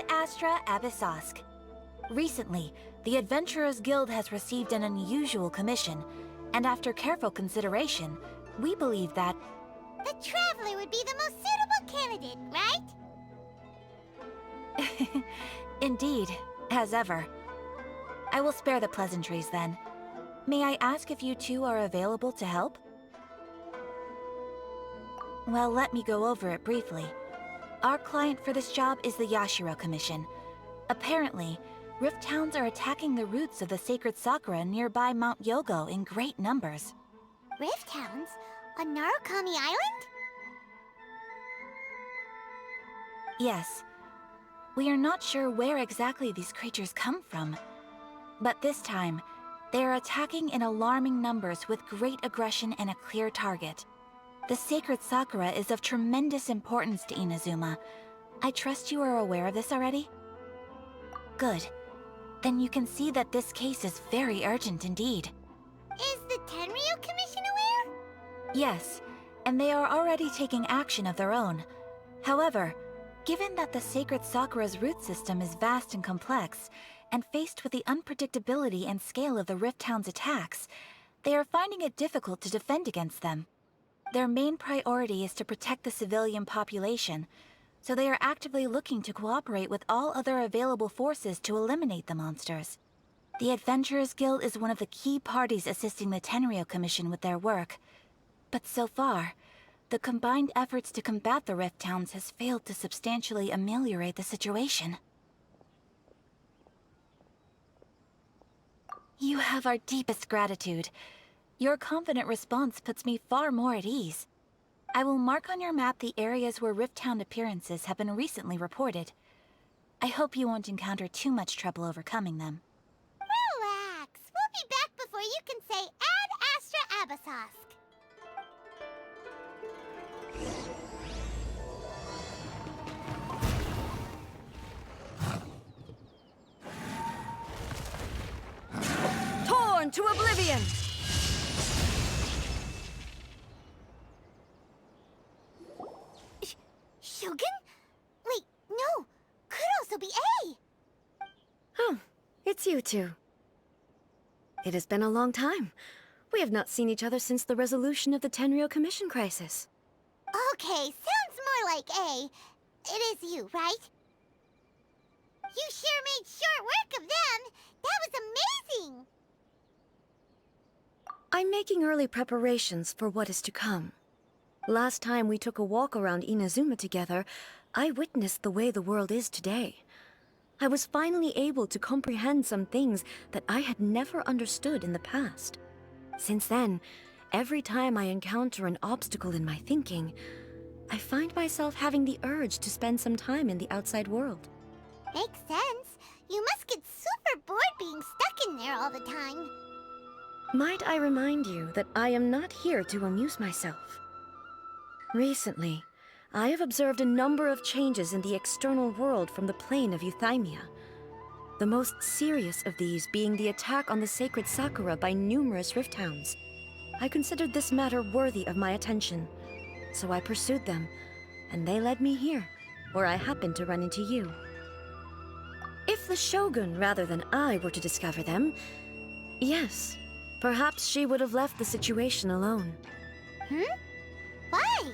Astra Abyssosk. Recently, the Adventurers Guild has received an unusual commission, and after careful consideration, we believe that... The Traveler would be the most suitable candidate, right? Indeed, as ever. I will spare the pleasantries then. May I ask if you two are available to help? Well, let me go over it briefly. Our client for this job is the Yashiro Commission. Apparently, Rift Towns are attacking the roots of the sacred sakura nearby Mount Yogo in great numbers. Rift Hounds? On Narukami Island? Yes. We are not sure where exactly these creatures come from. But this time, they are attacking in alarming numbers with great aggression and a clear target. The sacred sakura is of tremendous importance to Inazuma. I trust you are aware of this already? Good. Then you can see that this case is very urgent indeed. Is the Tenryu Commission aware? Yes, and they are already taking action of their own. However, given that the sacred sakura's root system is vast and complex, and faced with the unpredictability and scale of the Rift Town's attacks, they are finding it difficult to defend against them. Their main priority is to protect the civilian population, so they are actively looking to cooperate with all other available forces to eliminate the monsters. The Adventurers Guild is one of the key parties assisting the Tenryu Commission with their work. But so far, the combined efforts to combat the Rift Towns has failed to substantially ameliorate the situation. You have our deepest gratitude. Your confident response puts me far more at ease. I will mark on your map the areas where Rift Town appearances have been recently reported. I hope you won't encounter too much trouble overcoming them. Relax. We'll be back before you can say Ad Astra Abyssosk. Torn to oblivion! Shogun? Wait, no. Could also be A. Oh, it's you two. It has been a long time. We have not seen each other since the resolution of the Tenryu Commission crisis. Okay, sounds more like A. It is you, right? You sure made short work of them. That was amazing. I'm making early preparations for what is to come. Last time we took a walk around Inazuma together, I witnessed the way the world is today. I was finally able to comprehend some things that I had never understood in the past. Since then, every time I encounter an obstacle in my thinking, I find myself having the urge to spend some time in the outside world. Makes sense. You must get super bored being stuck in there all the time. Might I remind you that I am not here to amuse myself. Recently, I have observed a number of changes in the external world from the plane of Euthymia. The most serious of these being the attack on the sacred Sakura by numerous Rift Hounds. I considered this matter worthy of my attention, so I pursued them, and they led me here, where I happened to run into you. If the Shogun rather than I were to discover them, yes, perhaps she would have left the situation alone. Why?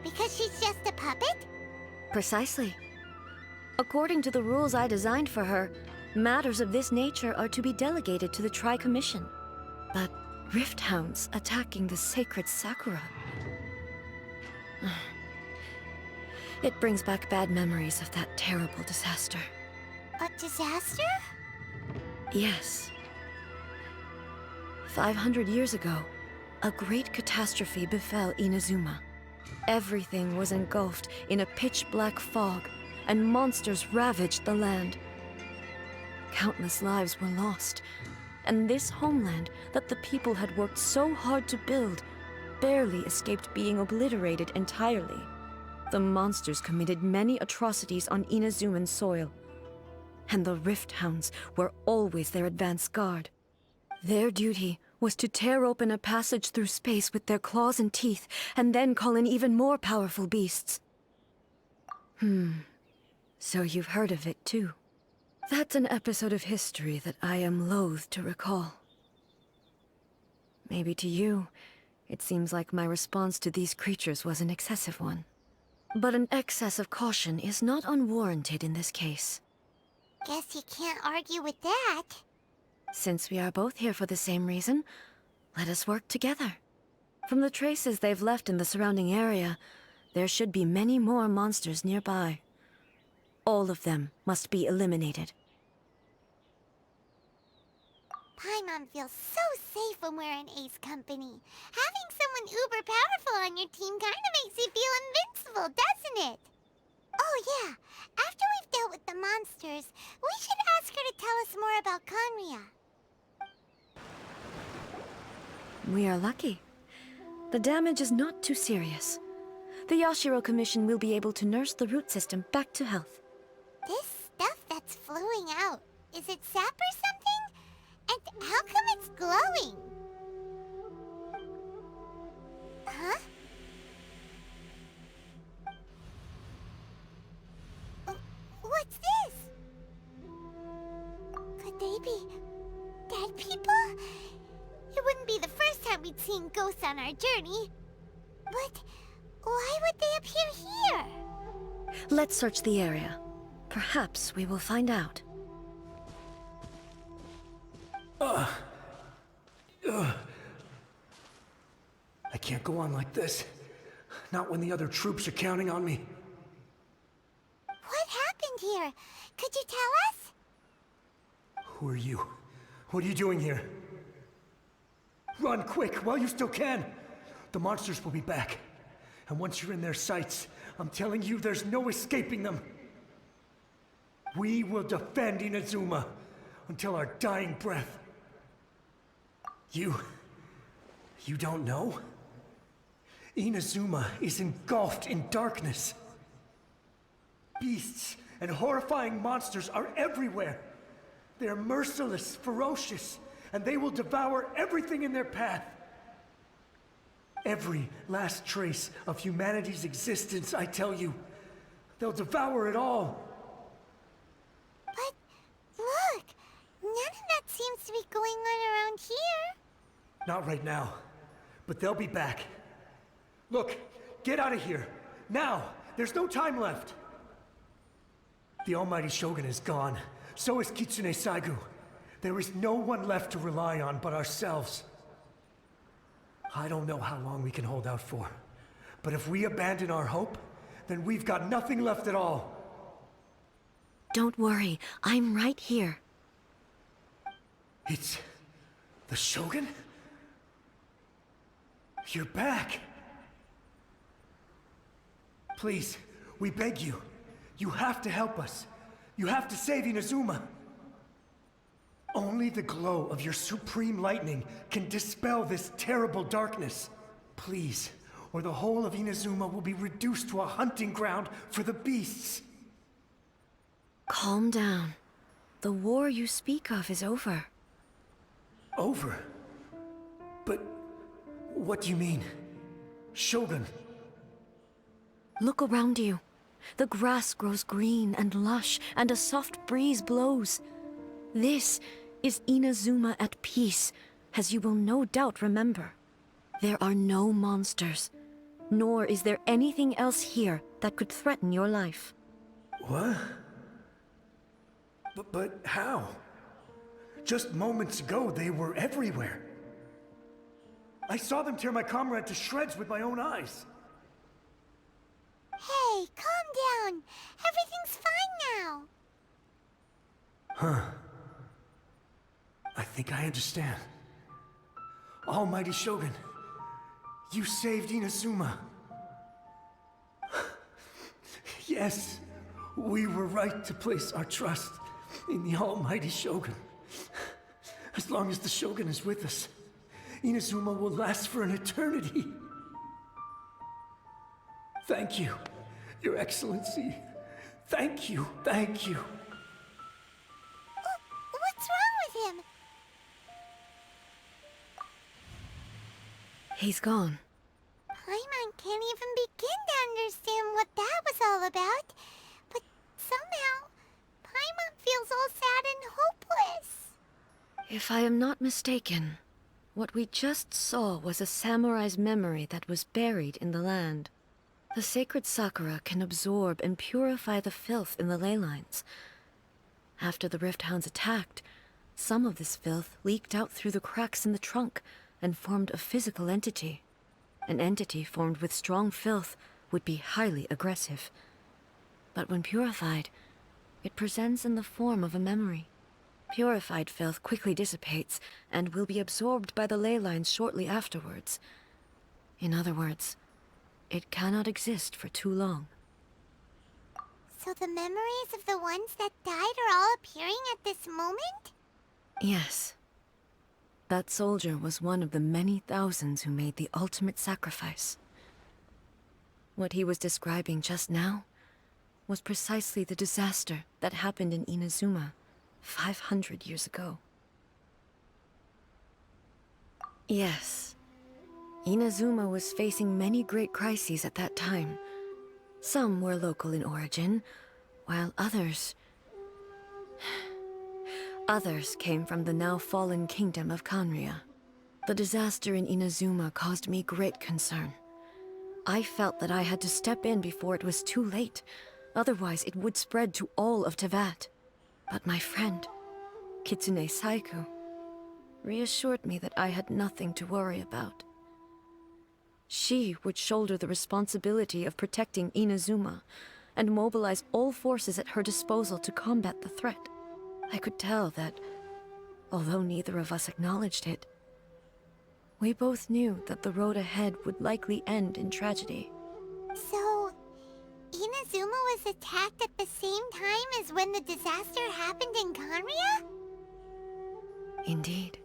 Because she's just a puppet? Precisely. According to the rules I designed for her, matters of this nature are to be delegated to the Tri-Commission. But Rift Hounds attacking the sacred Sakura... It brings back bad memories of that terrible disaster. A disaster? Yes. 500 years ago, a great catastrophe befell Inazuma. Everything was engulfed in a pitch-black fog, and monsters ravaged the land. Countless lives were lost, and this homeland that the people had worked so hard to build barely escaped being obliterated entirely. The monsters committed many atrocities on Inazuman soil, and the Rift Hounds were always their advance guard. Their duty was to tear open a passage through space with their claws and teeth, and then call in even more powerful beasts. So you've heard of it too. That's an episode of history that I am loath to recall. Maybe to you, it seems like my response to these creatures was an excessive one. But an excess of caution is not unwarranted in this case. Guess you can't argue with that. Since we are both here for the same reason, let us work together. From the traces they've left in the surrounding area, there should be many more monsters nearby. All of them must be eliminated. Paimon feels so safe when we're in Ace company. Having someone uber powerful on your team kinda makes you feel invincible, doesn't it? Oh yeah, after we've dealt with the monsters, we should ask her to tell us more about Conria. We are lucky. The damage is not too serious. The Yashiro Commission will be able to nurse the root system back to health. This stuff that's flowing out, is it sap or something? And how come it's glowing? Huh? What's this? Could they be dead people? It wouldn't be the first time we'd seen ghosts on our journey. But why would they appear here? Let's search the area. Perhaps we will find out. I can't go on like this. Not when the other troops are counting on me. What happened here? Could you tell us? Who are you? What are you doing here? Run quick, while you still can! The monsters will be back. And once you're in their sights, I'm telling you, there's no escaping them. We will defend Inazuma until our dying breath. You don't know? Inazuma is engulfed in darkness. Beasts and horrifying monsters are everywhere. They're merciless, ferocious, and they will devour everything in their path. Every last trace of humanity's existence, I tell you. They'll devour it all. But look, none of that seems to be going on around here. Not right now, but they'll be back. Look, get out of here. Now! There's no time left! The Almighty Shogun is gone. So is Kitsune Saigu. There is no one left to rely on but ourselves. I don't know how long we can hold out for. But if we abandon our hope, then we've got nothing left at all. Don't worry, I'm right here. It's... the Shogun? You're back! Please, we beg you. You have to help us. You have to save Inazuma. Only the glow of your supreme lightning can dispel this terrible darkness. Please, or the whole of Inazuma will be reduced to a hunting ground for the beasts. Calm down. The war you speak of is over. Over? But what do you mean? Shogun? Look around you. The grass grows green and lush, and a soft breeze blows. This is Inazuma at peace, as you will no doubt remember. There are no monsters, nor is there anything else here that could threaten your life. What? But how? Just moments ago, they were everywhere. I saw them tear my comrade to shreds with my own eyes. Hey, calm down. Everything's fine now. Huh. I think I understand. Almighty Shogun, you saved Inazuma. Yes, we were right to place our trust in the Almighty Shogun. As long as the Shogun is with us, Inazuma will last for an eternity. Thank you, Your Excellency. Thank you, thank you. What's wrong with him? He's gone. Paimon can't even begin to understand what that was all about. But somehow, Paimon feels all sad and hopeless. If I am not mistaken, what we just saw was a samurai's memory that was buried in the land. The sacred sakura can absorb and purify the filth in the ley lines. After the Rift Hounds attacked, some of this filth leaked out through the cracks in the trunk and formed a physical entity. An entity formed with strong filth would be highly aggressive. But when purified, it presents in the form of a memory. Purified filth quickly dissipates and will be absorbed by the ley lines shortly afterwards. In other words, it cannot exist for too long. So the memories of the ones that died are all appearing at this moment? Yes. That soldier was one of the many thousands who made the ultimate sacrifice. What he was describing just now was precisely the disaster that happened in Inazuma 500 years ago. Yes. Inazuma was facing many great crises at that time. Some were local in origin, while others came from the now fallen kingdom of Kanria. The disaster in Inazuma caused me great concern. I felt that I had to step in before it was too late, otherwise it would spread to all of Tevat. But my friend, Kitsune Saiku, reassured me that I had nothing to worry about. She would shoulder the responsibility of protecting Inazuma and mobilize all forces at her disposal to combat the threat. I could tell that, although neither of us acknowledged it, we both knew that the road ahead would likely end in tragedy. So, Inazuma was attacked at the same time as when the disaster happened in Kanria? Indeed.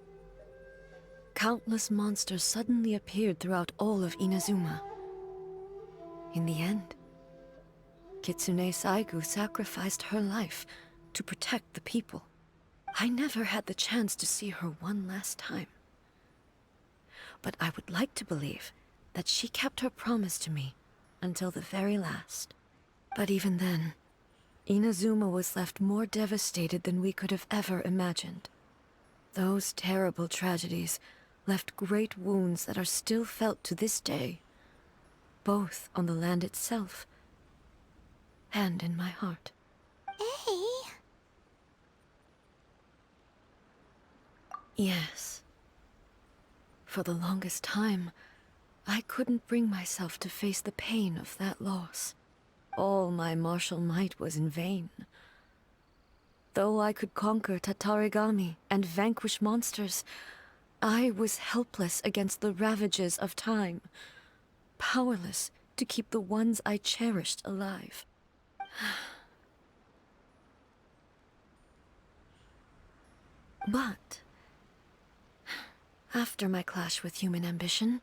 Countless monsters suddenly appeared throughout all of Inazuma. In the end, Kitsune Saigu sacrificed her life to protect the people. I never had the chance to see her one last time. But I would like to believe that she kept her promise to me until the very last. But even then, Inazuma was left more devastated than we could have ever imagined. Those terrible tragedies left great wounds that are still felt to this day, both on the land itself and in my heart. Hey. Yes. For the longest time, I couldn't bring myself to face the pain of that loss. All my martial might was in vain. Though I could conquer Tatarigami and vanquish monsters, I was helpless against the ravages of time, powerless to keep the ones I cherished alive. But after my clash with human ambition,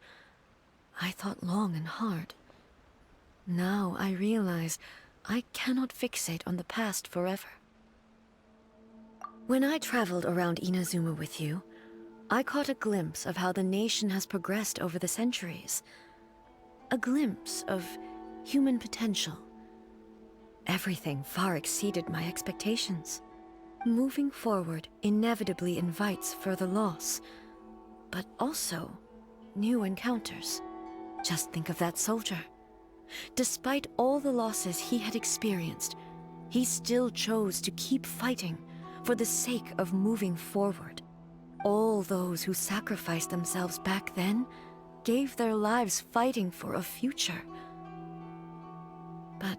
I thought long and hard. Now I realize I cannot fixate on the past forever. When I traveled around Inazuma with you, I caught a glimpse of how the nation has progressed over the centuries. A glimpse of human potential. Everything far exceeded my expectations. Moving forward inevitably invites further loss, but also new encounters. Just think of that soldier. Despite all the losses he had experienced, he still chose to keep fighting for the sake of moving forward. All those who sacrificed themselves back then gave their lives fighting for a future. But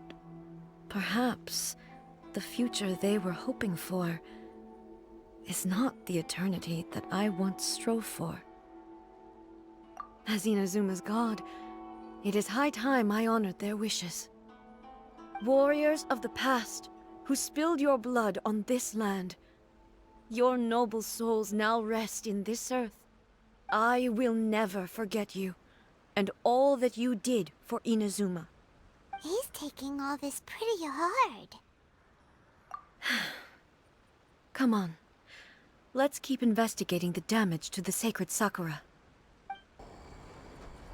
perhaps the future they were hoping for is not the eternity that I once strove for. As Inazuma's god, it is high time I honored their wishes. Warriors of the past, who spilled your blood on this land, your noble souls now rest in this earth. I will never forget you, and all that you did for Inazuma. He's taking all this pretty hard. Come on. Let's keep investigating the damage to the sacred Sakura.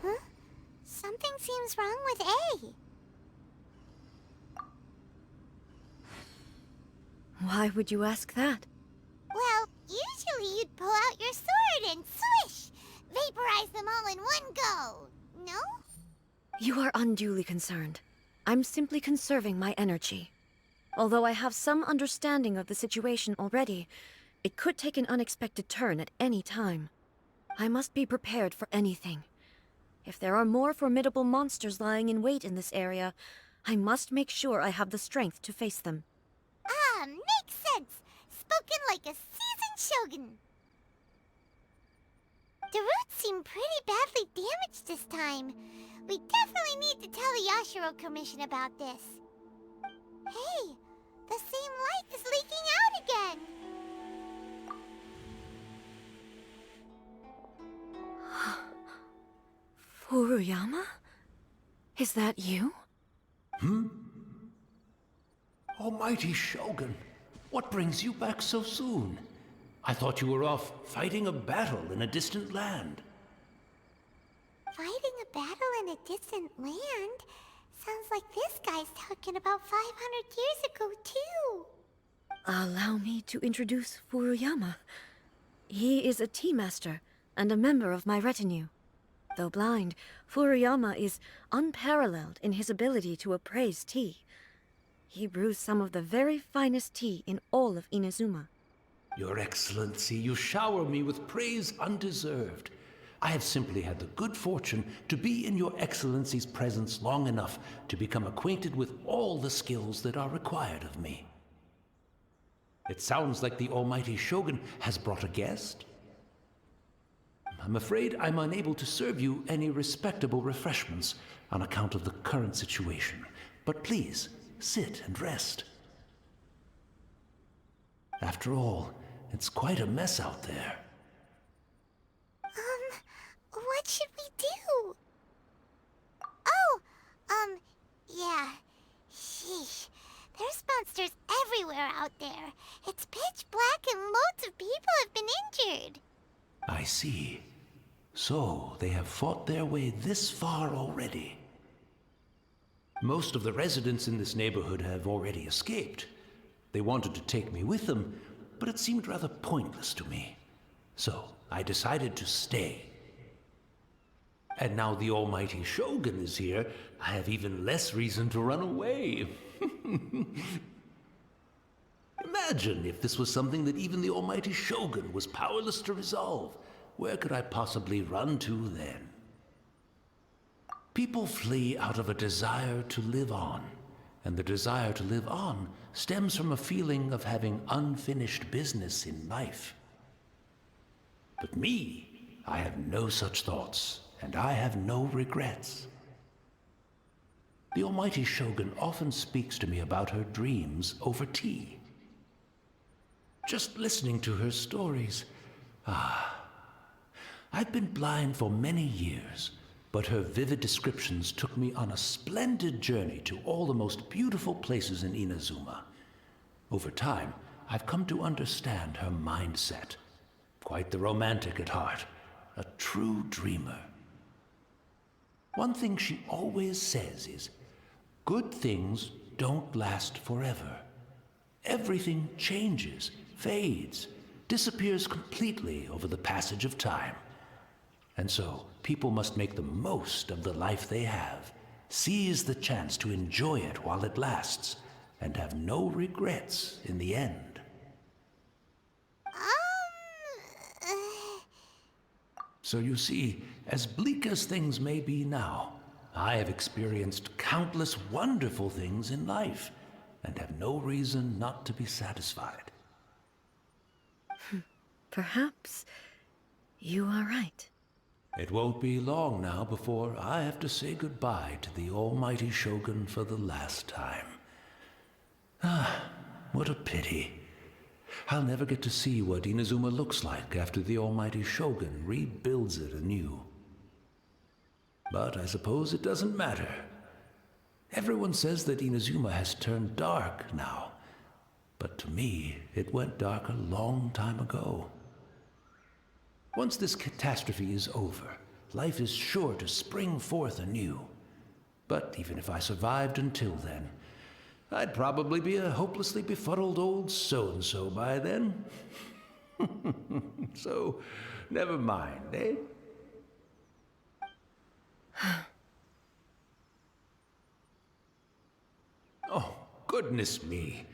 Huh? Something seems wrong with A. Why would you ask that? Well, usually you'd pull out your sword and swish! Vaporize them all in one go, no? You are unduly concerned. I'm simply conserving my energy. Although I have some understanding of the situation already, it could take an unexpected turn at any time. I must be prepared for anything. If there are more formidable monsters lying in wait in this area, I must make sure I have the strength to face them. Ah, makes sense! Spoken like a seasoned shogun! The roots seem pretty badly damaged this time. We definitely need to tell the Yashiro Commission about this. Hey, the same light is leaking out again! Furuyama? Is that you? Almighty Shogun, what brings you back so soon? I thought you were off fighting a battle in a distant land. Fighting a battle in a distant land? Sounds like this guy's talking about 500 years ago, too. Allow me to introduce Furuyama. He is a tea master and a member of my retinue. Though blind, Furuyama is unparalleled in his ability to appraise tea. He brews some of the very finest tea in all of Inazuma. Your Excellency, you shower me with praise undeserved. I have simply had the good fortune to be in Your Excellency's presence long enough to become acquainted with all the skills that are required of me. It sounds like the Almighty Shogun has brought a guest. I'm afraid I'm unable to serve you any respectable refreshments on account of the current situation, but please, sit and rest. After all, it's quite a mess out there. What should we do? Yeah. Sheesh. There's monsters everywhere out there. It's pitch black and loads of people have been injured. I see. So, they have fought their way this far already. Most of the residents in this neighborhood have already escaped. They wanted to take me with them, but it seemed rather pointless to me. So, I decided to stay. And now the Almighty Shogun is here, I have even less reason to run away. Imagine if this was something that even the Almighty Shogun was powerless to resolve. Where could I possibly run to then? People flee out of a desire to live on, and the desire to live on stems from a feeling of having unfinished business in life. But me, I have no such thoughts, and I have no regrets. The Almighty Shogun often speaks to me about her dreams over tea. Just listening to her stories, I've been blind for many years, but her vivid descriptions took me on a splendid journey to all the most beautiful places in Inazuma. Over time, I've come to understand her mindset. Quite the romantic at heart, a true dreamer. One thing she always says is, good things don't last forever. Everything changes, fades, disappears completely over the passage of time. And so, people must make the most of the life they have, seize the chance to enjoy it while it lasts, and have no regrets in the end. So you see, as bleak as things may be now, I have experienced countless wonderful things in life, and have no reason not to be satisfied. Perhaps you are right. It won't be long now before I have to say goodbye to the Almighty Shogun for the last time. What a pity. I'll never get to see what Inazuma looks like after the Almighty Shogun rebuilds it anew. But I suppose it doesn't matter. Everyone says that Inazuma has turned dark now, but to me, it went dark a long time ago. Once this catastrophe is over, life is sure to spring forth anew. But even if I survived until then, I'd probably be a hopelessly befuddled old so-and-so by then. So, never mind, eh? Oh, goodness me.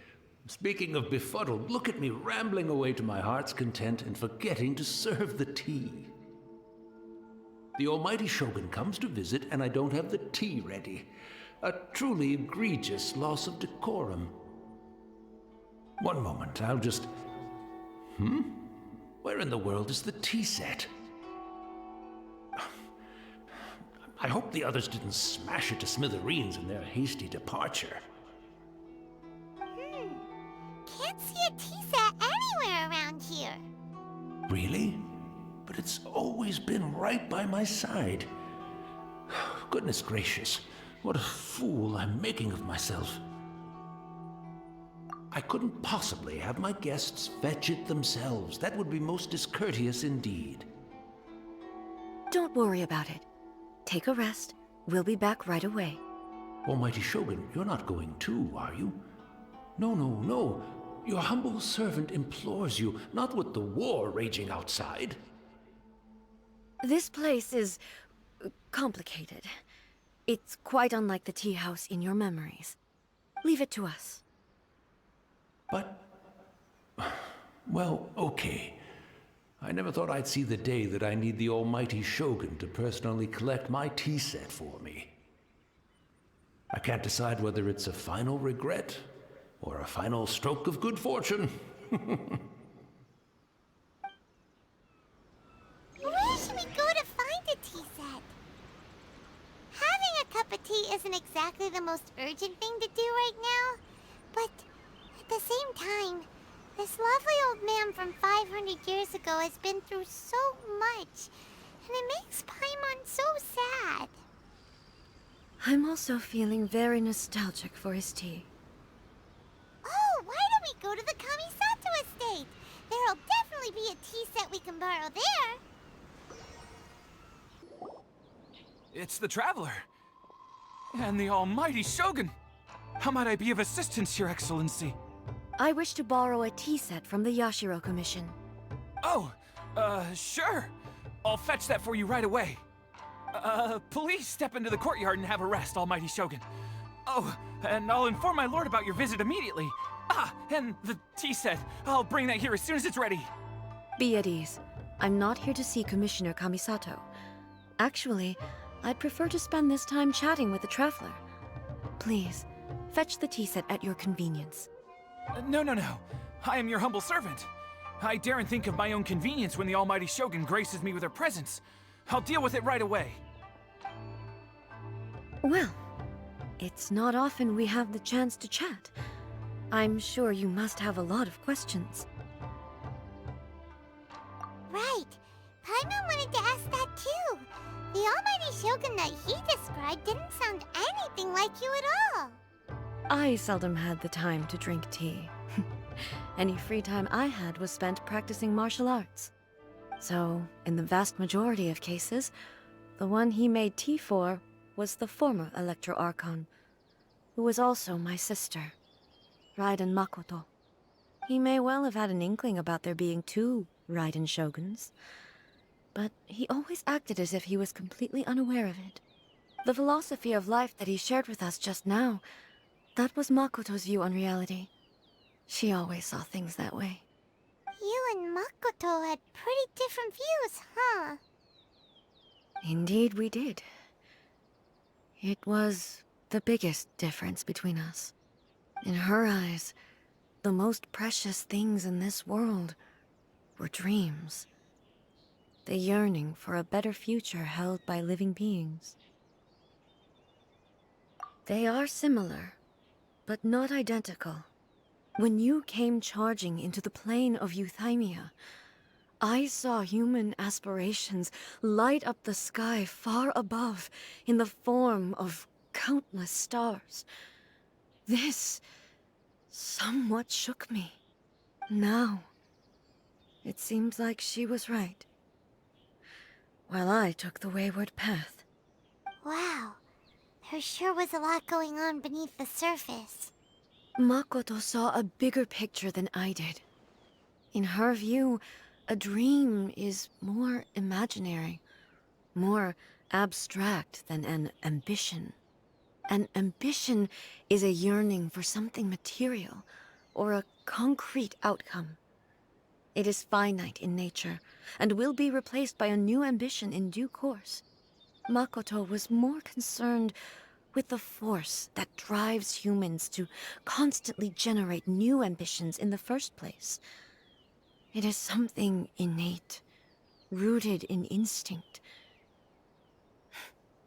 Speaking of befuddled, look at me rambling away to my heart's content and forgetting to serve the tea. The almighty Shogun comes to visit and I don't have the tea ready. A truly egregious loss of decorum. One moment, I'll just... Where in the world is the tea set? I hope the others didn't smash it to smithereens in their hasty departure. Can't see a tea set anywhere around here. Really? But it's always been right by my side. Goodness gracious, what a fool I'm making of myself. I couldn't possibly have my guests fetch it themselves. That would be most discourteous indeed. Don't worry about it. Take a rest. We'll be back right away. Almighty Shogun, you're not going too, are you? No, no, no. Your humble servant implores you, not with the war raging outside. This place is complicated. It's quite unlike the tea house in your memories. Leave it to us. But... well, okay. I never thought I'd see the day that I need the almighty Shogun to personally collect my tea set for me. I can't decide whether it's a final regret or a final stroke of good fortune. Where should we go to find a tea set? Having a cup of tea isn't exactly the most urgent thing to do right now, but at the same time, this lovely old man from 500 years ago has been through so much, and it makes Paimon so sad. I'm also feeling very nostalgic for his tea. Oh, why don't we go to the Kamisato estate? There'll definitely be a tea set we can borrow there. It's the Traveler. And the almighty Shogun. How might I be of assistance, Your Excellency? I wish to borrow a tea set from the Yashiro Commission. Oh, sure. I'll fetch that for you right away. Please step into the courtyard and have a rest, almighty Shogun. Oh, and I'll inform my lord about your visit immediately. Ah, and the tea set. I'll bring that here as soon as it's ready. Be at ease. I'm not here to see Commissioner Kamisato. Actually, I'd prefer to spend this time chatting with the Traveler. Please, fetch the tea set at your convenience. No. I am your humble servant. I daren't think of my own convenience when the almighty Shogun graces me with her presence. I'll deal with it right away. Well, it's not often we have the chance to chat. I'm sure you must have a lot of questions. Right. Paimon wanted to ask that too. The almighty Shogun that he described didn't sound anything like you at all. I seldom had the time to drink tea. Any free time I had was spent practicing martial arts. So, in the vast majority of cases, the one he made tea for was the former Electro Archon, who was also my sister, Raiden Makoto. He may well have had an inkling about there being two Raiden Shoguns, but he always acted as if he was completely unaware of it. The philosophy of life that he shared with us just now, that was Makoto's view on reality. She always saw things that way. You and Makoto had pretty different views, huh? Indeed we did. It was the biggest difference between us. In her eyes, the most precious things in this world were dreams. The yearning for a better future held by living beings. They are similar, but not identical. When you came charging into the plane of Euthymia, I saw human aspirations light up the sky far above in the form of countless stars. This somewhat shook me. Now, it seems like she was right, while I took the wayward path. Wow. There sure was a lot going on beneath the surface. Makoto saw a bigger picture than I did. In her view, a dream is more imaginary, more abstract than an ambition. An ambition is a yearning for something material, or a concrete outcome. It is finite in nature, and will be replaced by a new ambition in due course. Makoto was more concerned with the force that drives humans to constantly generate new ambitions in the first place. It is something innate, rooted in instinct.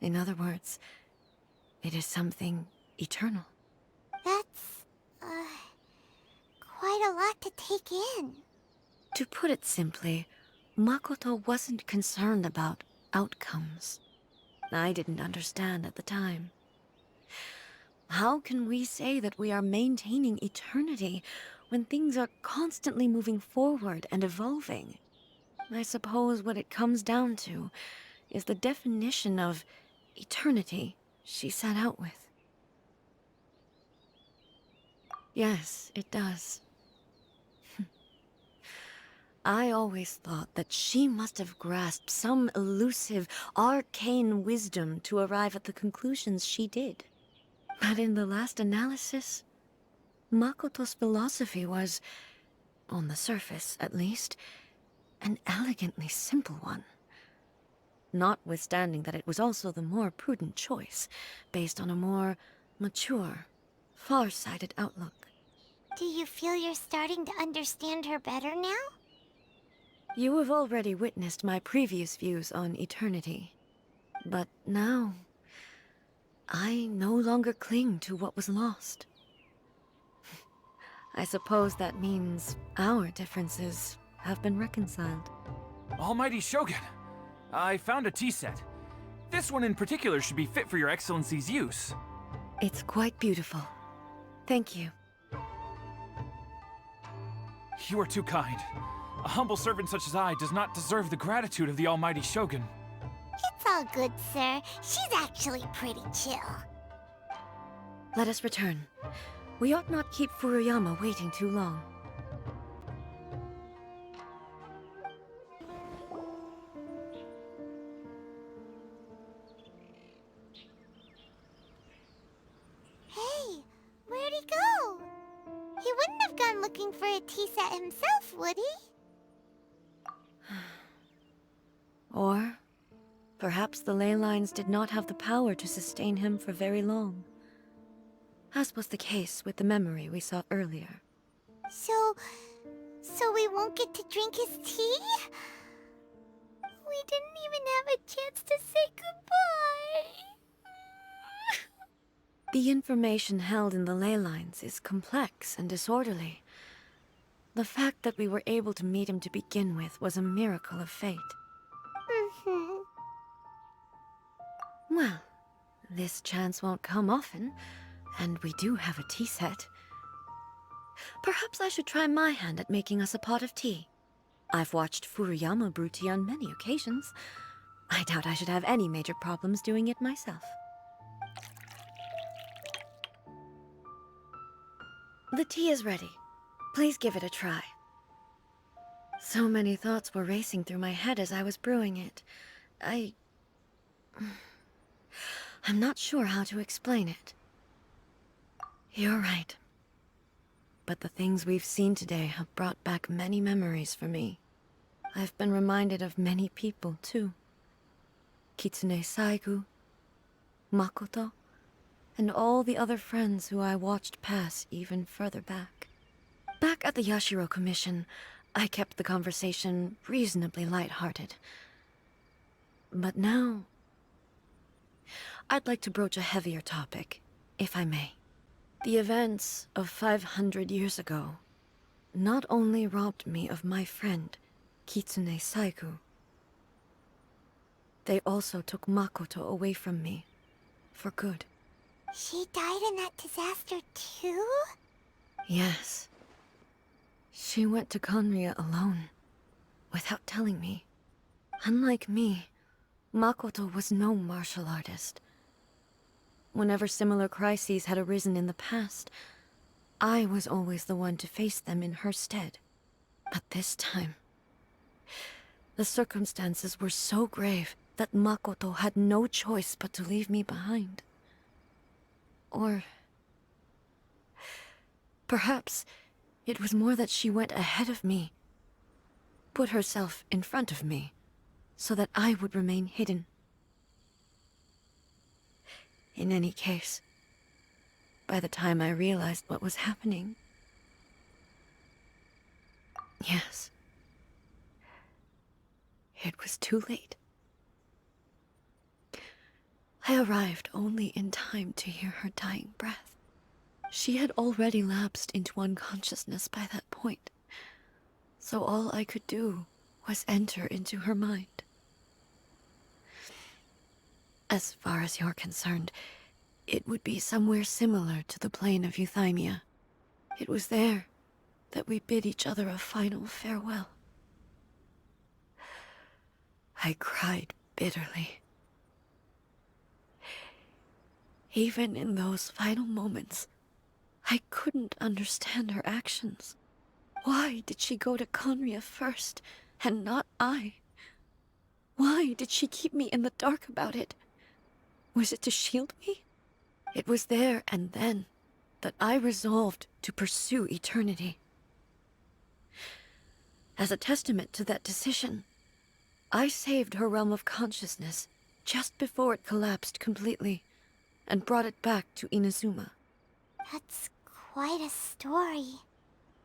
In other words, it is something eternal. That's, quite a lot to take in. To put it simply, Makoto wasn't concerned about outcomes. I didn't understand at the time. How can we say that we are maintaining eternity when things are constantly moving forward and evolving? I suppose what it comes down to is the definition of eternity she set out with. Yes, it does. I always thought that she must have grasped some elusive, arcane wisdom to arrive at the conclusions she did. But in the last analysis, Makoto's philosophy was, on the surface at least, an elegantly simple one. Notwithstanding that it was also the more prudent choice, based on a more mature, far-sighted outlook. Do you feel you're starting to understand her better now? You have already witnessed my previous views on eternity. But now, I no longer cling to what was lost. I suppose that means our differences have been reconciled. Almighty Shogun, I found a tea set. This one in particular should be fit for your Excellency's use. It's quite beautiful. Thank you. You are too kind. A humble servant such as I does not deserve the gratitude of the Almighty Shogun. It's all good, sir. She's actually pretty chill. Let us return. We ought not keep Furuyama waiting too long. Hey, where'd he go? He wouldn't have gone looking for a tea set himself, would he? Or perhaps the ley lines did not have the power to sustain him for very long, as was the case with the memory we saw earlier. So we won't get to drink his tea? We didn't even have a chance to say goodbye. The information held in the ley lines is complex and disorderly. The fact that we were able to meet him to begin with was a miracle of fate. Well, this chance won't come often, and we do have a tea set. Perhaps I should try my hand at making us a pot of tea. I've watched Furuyama brew tea on many occasions. I doubt I should have any major problems doing it myself. The tea is ready. Please give it a try. So many thoughts were racing through my head as I was brewing it. I'm not sure how to explain it. You're right. But the things we've seen today have brought back many memories for me. I've been reminded of many people, too. Kitsune Saigu, Makoto, and all the other friends who I watched pass even further back. Back at the Yashiro Commission, I kept the conversation reasonably lighthearted. But now, I'd like to broach a heavier topic, if I may. The events of 500 years ago not only robbed me of my friend, Kitsune Saigu, they also took Makoto away from me, for good. She died in that disaster too? Yes. She went to Conria alone, without telling me. Unlike me, Makoto was no martial artist. Whenever similar crises had arisen in the past, I was always the one to face them in her stead. But this time, the circumstances were so grave that Makoto had no choice but to leave me behind. Or perhaps it was more that she went ahead of me, put herself in front of me, so that I would remain hidden. In any case, by the time I realized what was happening, yes, it was too late. I arrived only in time to hear her dying breath. She had already lapsed into unconsciousness by that point, so all I could do was enter into her mind. As far as you're concerned, it would be somewhere similar to the plane of Euthymia. It was there that we bid each other a final farewell. I cried bitterly. Even in those final moments, I couldn't understand her actions. Why did she go to Conria first, and not I? Why did she keep me in the dark about it? Was it to shield me? It was there and then that I resolved to pursue eternity. As a testament to that decision, I saved her realm of consciousness just before it collapsed completely, and brought it back to Inazuma. That's quite a story.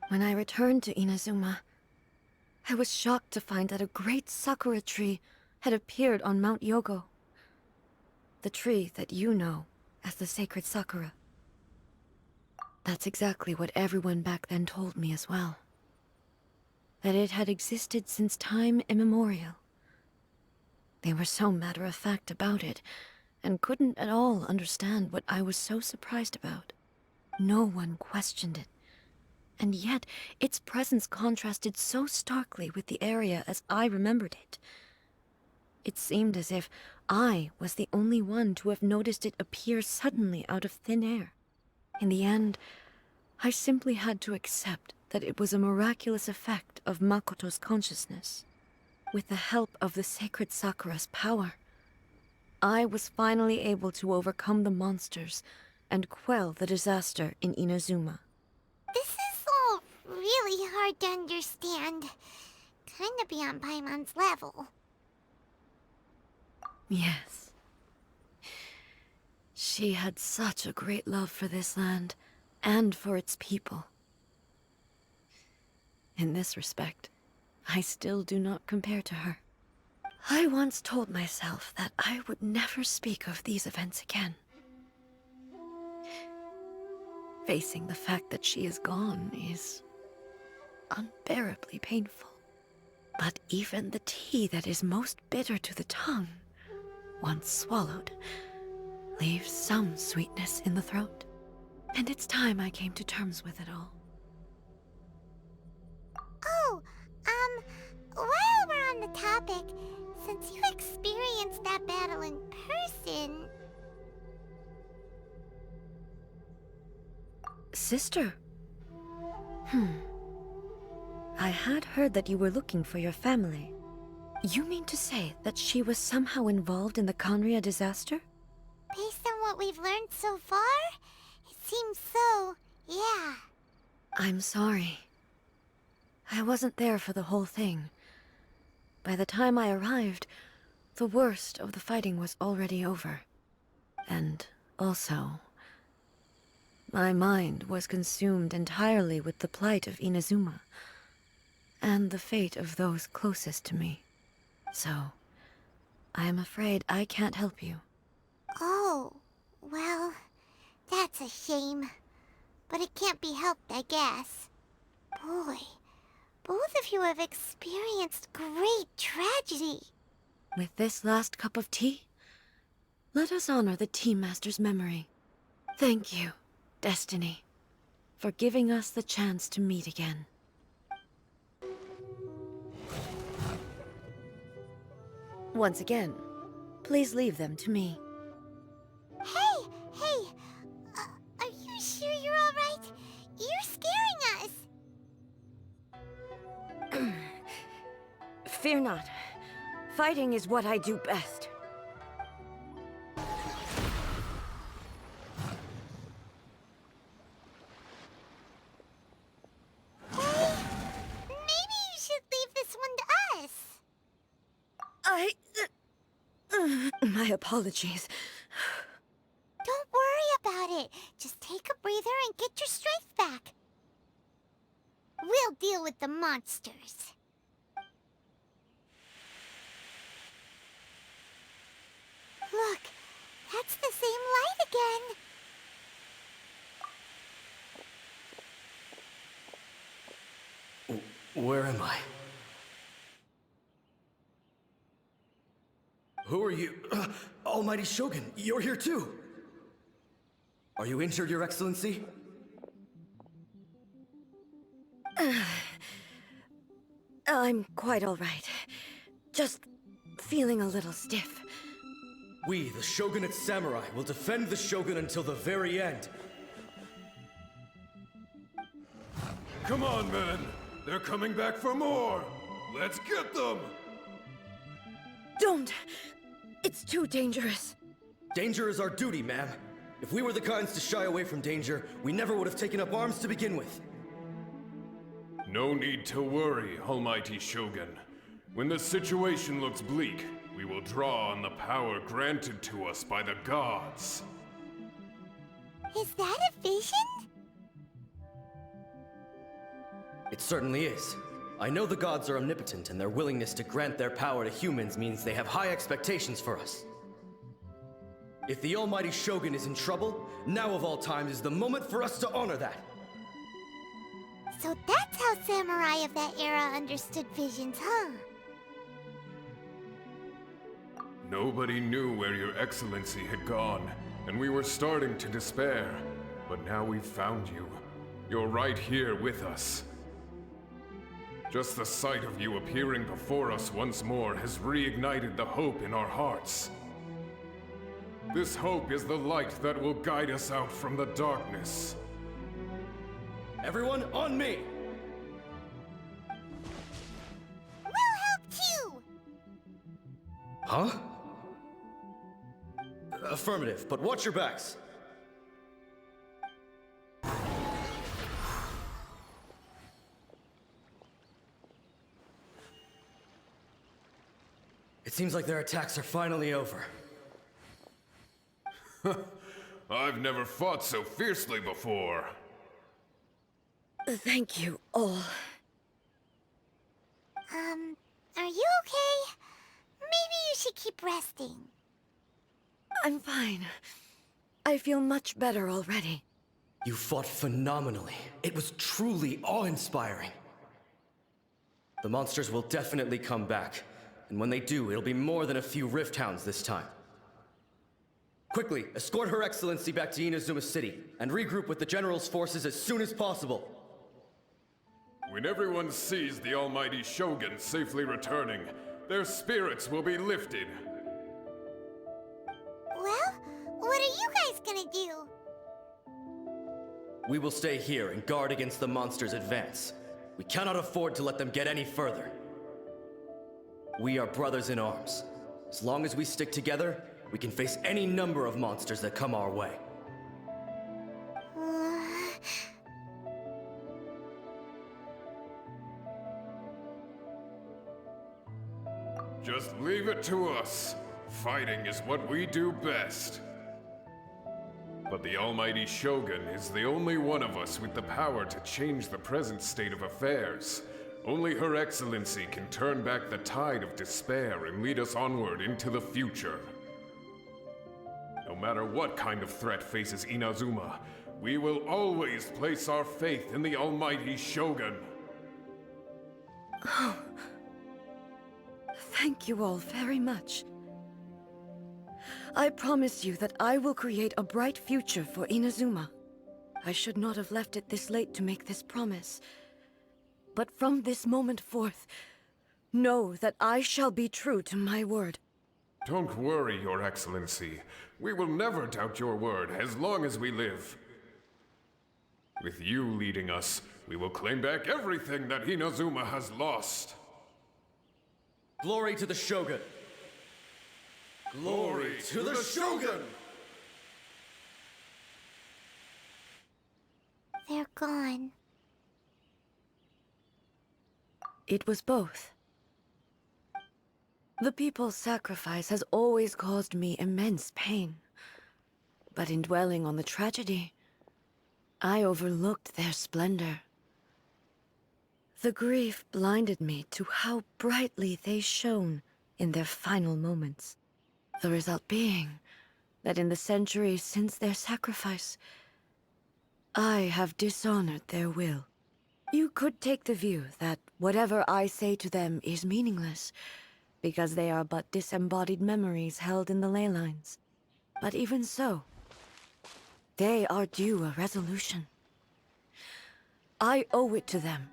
When I returned to Inazuma, I was shocked to find that a great sakura tree had appeared on Mount Yogo. The tree that you know as the sacred sakura. That's exactly what everyone back then told me as well. That it had existed since time immemorial. They were so matter-of-fact about it, and couldn't at all understand what I was so surprised about. No one questioned it, and yet its presence contrasted so starkly with the area as I remembered it. It seemed as if I was the only one to have noticed it appear suddenly out of thin air. In the end, I simply had to accept that it was a miraculous effect of Makoto's consciousness. With the help of the sacred Sakura's power, I was finally able to overcome the monsters and quell the disaster in Inazuma. This is all really hard to understand. Kinda beyond Paimon's level. Yes. She had such a great love for this land, and for its people. In this respect, I still do not compare to her. I once told myself that I would never speak of these events again. Facing the fact that she is gone is unbearably painful. But even the tea that is most bitter to the tongue, once swallowed, leaves some sweetness in the throat. And it's time I came to terms with it all. Oh, while we're on the topic, since you experienced that battle in person... Sister? I had heard that you were looking for your family. You mean to say that she was somehow involved in the Conria disaster? Based on what we've learned so far, it seems so, yeah. I'm sorry. I wasn't there for the whole thing. By the time I arrived, the worst of the fighting was already over. And also, my mind was consumed entirely with the plight of Inazuma, and the fate of those closest to me. So, I am afraid I can't help you. Oh, well, that's a shame. But it can't be helped, I guess. Boy, both of you have experienced great tragedy. With this last cup of tea, let us honor the Tea Master's memory. Thank you, Destiny, for giving us the chance to meet again. Once again, please leave them to me. Hey! Are you sure you're alright? You Fear not. Fighting is what I do best. Maybe you should leave this one to us. My apologies. Don't worry about it. Just take a breather and get your strength back. We'll deal with the monsters. Look, that's the same light again. Where am I? Who are you? Almighty Shogun, you're here too! Are you injured, Your Excellency? I'm quite all right. Just feeling a little stiff. We, the Shogunate Samurai, will defend the Shogun until the very end. Come on, men! They're coming back for more! Let's get them! Don't! It's too dangerous. Danger is our duty, ma'am. If we were the kinds to shy away from danger, we never would have taken up arms to begin with. No need to worry, Almighty Shogun. When the situation looks bleak, we will draw on the power granted to us by the gods. Is that a vision? It certainly is. I know the gods are omnipotent, and their willingness to grant their power to humans means they have high expectations for us. If the Almighty Shogun is in trouble, now of all times is the moment for us to honor that. So that's how samurai of that era understood visions, huh? Nobody knew where Your Excellency had gone, and we were starting to despair. But now we've found you. You're right here with us. Just the sight of you appearing before us once more has reignited the hope in our hearts. This hope is the light that will guide us out from the darkness. Everyone, on me! We'll help too! Huh? Affirmative, but watch your backs. It seems like their attacks are finally over. I've never fought so fiercely before. Thank you all. Are you okay? Maybe you should keep resting. I'm fine. I feel much better already. You fought phenomenally. It was truly awe-inspiring. The monsters will definitely come back. And when they do, it'll be more than a few Rift Hounds this time. Quickly, escort Her Excellency back to Inazuma City, and regroup with the General's forces as soon as possible. When everyone sees the Almighty Shogun safely returning, their spirits will be lifted. Well, what are you guys gonna do? We will stay here and guard against the monsters' advance. We cannot afford to let them get any further. We are brothers in arms. As long as we stick together, we can face any number of monsters that come our way. Just leave it to us. Fighting is what we do best. But the Almighty Shogun is the only one of us with the power to change the present state of affairs. Only Her Excellency can turn back the tide of despair and lead us onward into the future. No matter what kind of threat faces Inazuma, we will always place our faith in the Almighty Shogun. Oh. Thank you all very much. I promise you that I will create a bright future for Inazuma. I should not have left it this late to make this promise. But from this moment forth, know that I shall be true to my word. Don't worry, Your Excellency. We will never doubt your word as long as we live. With you leading us, we will claim back everything that Inazuma has lost. Glory to the Shogun! Glory to the Shogun! They're gone. It was both. The people's sacrifice has always caused me immense pain. But in dwelling on the tragedy, I overlooked their splendor. The grief blinded me to how brightly they shone in their final moments. The result being that in the centuries since their sacrifice, I have dishonored their will. You could take the view that whatever I say to them is meaningless, because they are but disembodied memories held in the ley lines. But even so, they are due a resolution. I owe it to them,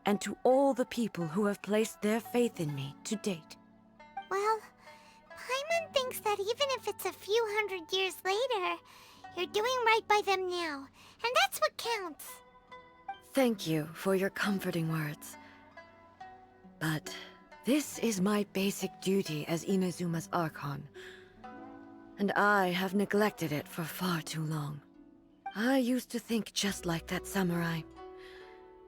and to all the people who have placed their faith in me to date. Well, Paimon thinks that even if it's a few hundred years later, you're doing right by them now, and that's what counts. Thank you for your comforting words. But this is my basic duty as Inazuma's Archon, and I have neglected it for far too long. I used to think just like that samurai,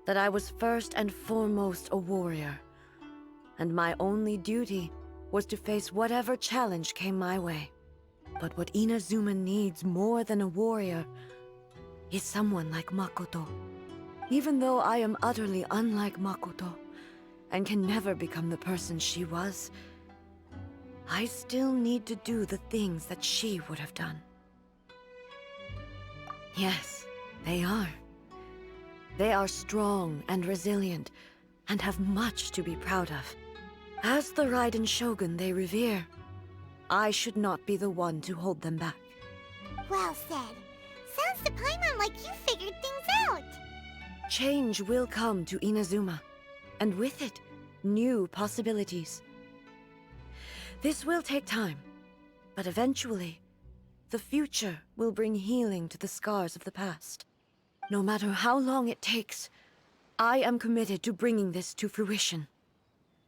that I was first and foremost a warrior, and my only duty was to face whatever challenge came my way. But what Inazuma needs more than a warrior is someone like Makoto. Even though I am utterly unlike Makoto, and can never become the person she was, I still need to do the things that she would have done. Yes, they are. They are strong and resilient, and have much to be proud of. As the Raiden Shogun they revere, I should not be the one to hold them back. Well said. Sounds to Paimon like you figured things out. Change will come to Inazuma, and with it, new possibilities. This will take time, but eventually, the future will bring healing to the scars of the past. No matter how long it takes, I am committed to bringing this to fruition.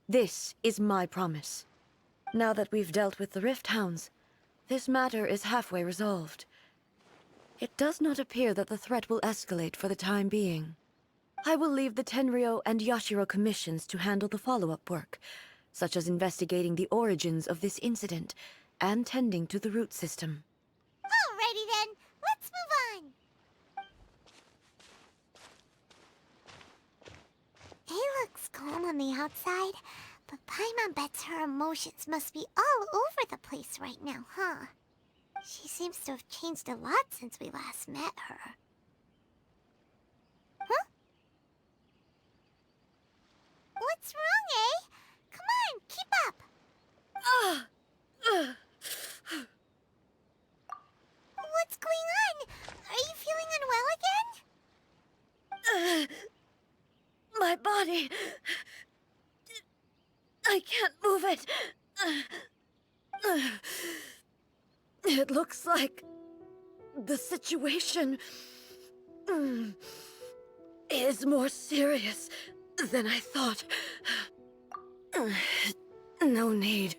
This is my promise. Now that we've dealt with the Rift Hounds, this matter is halfway resolved. It does not appear that the threat will escalate for the time being. I will leave the Tenryo and Yashiro commissions to handle the follow-up work, such as investigating the origins of this incident and tending to the root system. Alrighty then, let's move on. It looks calm on the outside, but Paimon bets her emotions must be all over the place right now, huh? She seems to have changed a lot since we last met her. Huh? What's wrong, eh? Come on, keep up! What's going on? Are you feeling unwell again? My body... I can't move it. It looks like the situation is more serious than I thought. No need.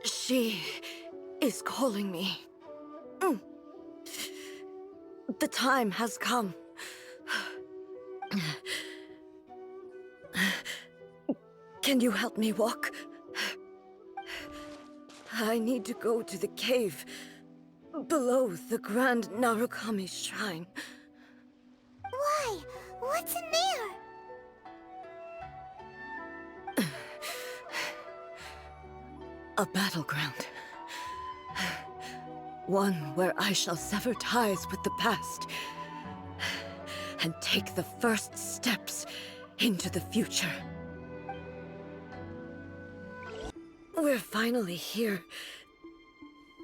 She is calling me. The time has come. Can you help me walk? I need to go to the cave below the Grand Narukami Shrine. Why? What's in there? A battleground. One where I shall sever ties with the past and take the first steps into the future. We're finally here.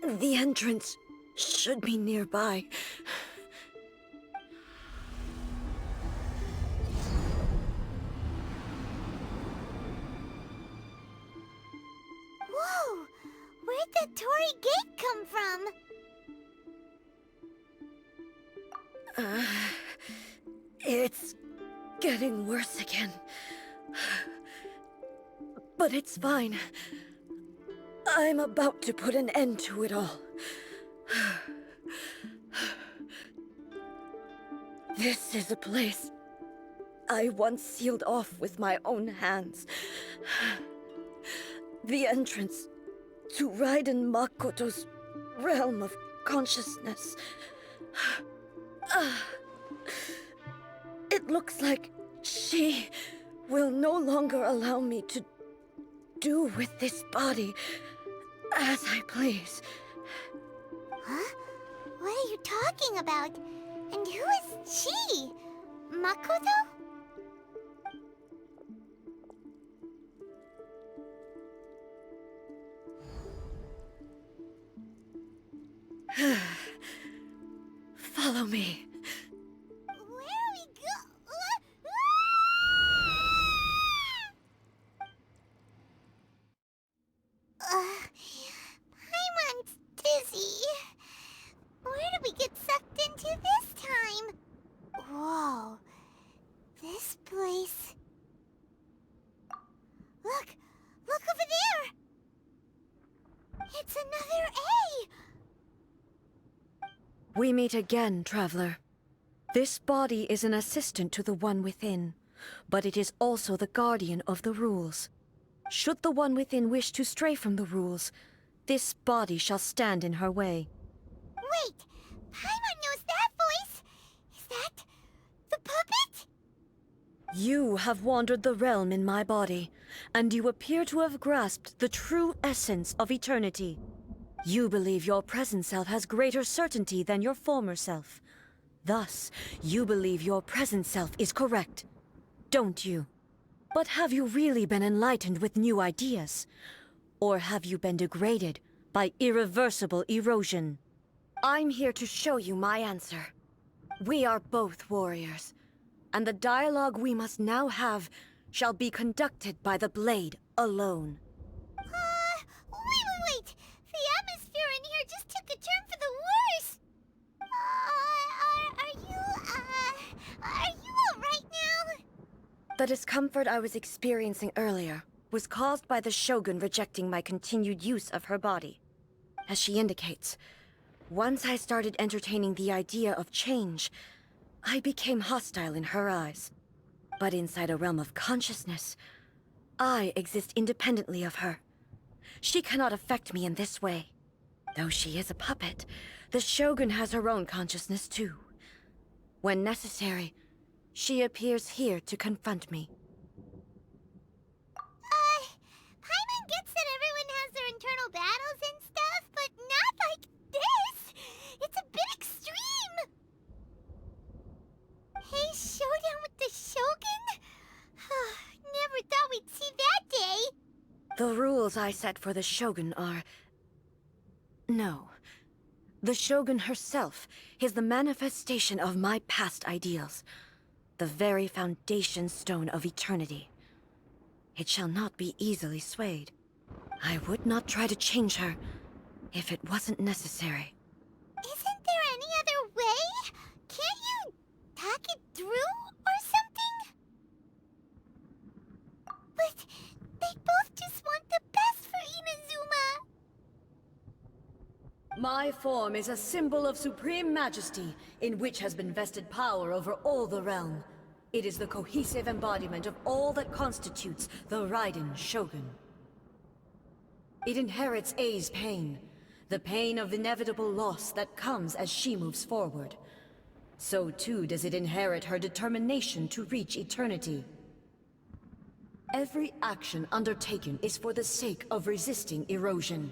The entrance should be nearby. Whoa! Where'd that Torii gate come from? It's getting worse again. but it's fine. I'm about to put an end to it all. This is a place I once sealed off with my own hands. The entrance to Raiden Makoto's realm of consciousness. It looks like she will no longer allow me to do with this body as I please. Huh? What are you talking about? And who is she? Makoto? Follow me. Where are we Paimon's dizzy. Where did we get sucked into this time? Whoa. This place... Look! Look over there! It's another A! We meet again, traveler. This body is an assistant to the one within, but it is also the guardian of the rules. Should the one within wish to stray from the rules, this body shall stand in her way. Wait! Paimon knows that voice! Is that... the puppet? You have wandered the realm in my body, and you appear to have grasped the true essence of eternity. You believe your present self has greater certainty than your former self. Thus, you believe your present self is correct, don't you? But have you really been enlightened with new ideas? Or have you been degraded by irreversible erosion? I'm here to show you my answer. We are both warriors, and the dialogue we must now have shall be conducted by the blade alone. Wait! The atmosphere in here just took a turn for the worse! Are you alright now? The discomfort I was experiencing earlier was caused by the Shogun rejecting my continued use of her body. As she indicates, once I started entertaining the idea of change, I became hostile in her eyes. But inside a realm of consciousness, I exist independently of her. She cannot affect me in this way. Though she is a puppet, the Shogun has her own consciousness too. When necessary, she appears here to confront me. Paimon gets that everyone has their internal battles and stuff, but not like this! It's a bit extreme! Hey, showdown with the Shogun? Never thought we'd see that day! The rules I set for the Shogun are... No. The Shogun herself is the manifestation of my past ideals. The very foundation stone of eternity. It shall not be easily swayed. I would not try to change her if it wasn't necessary. Isn't there any other way? Can't you talk it through or something? But they both just want the best for Inazuma. My form is a symbol of supreme majesty, in which has been vested power over all the realm. It is the cohesive embodiment of all that constitutes the Raiden Shogun. It inherits Ei's pain, the pain of inevitable loss that comes as she moves forward. So too does it inherit her determination to reach eternity. Every action undertaken is for the sake of resisting erosion.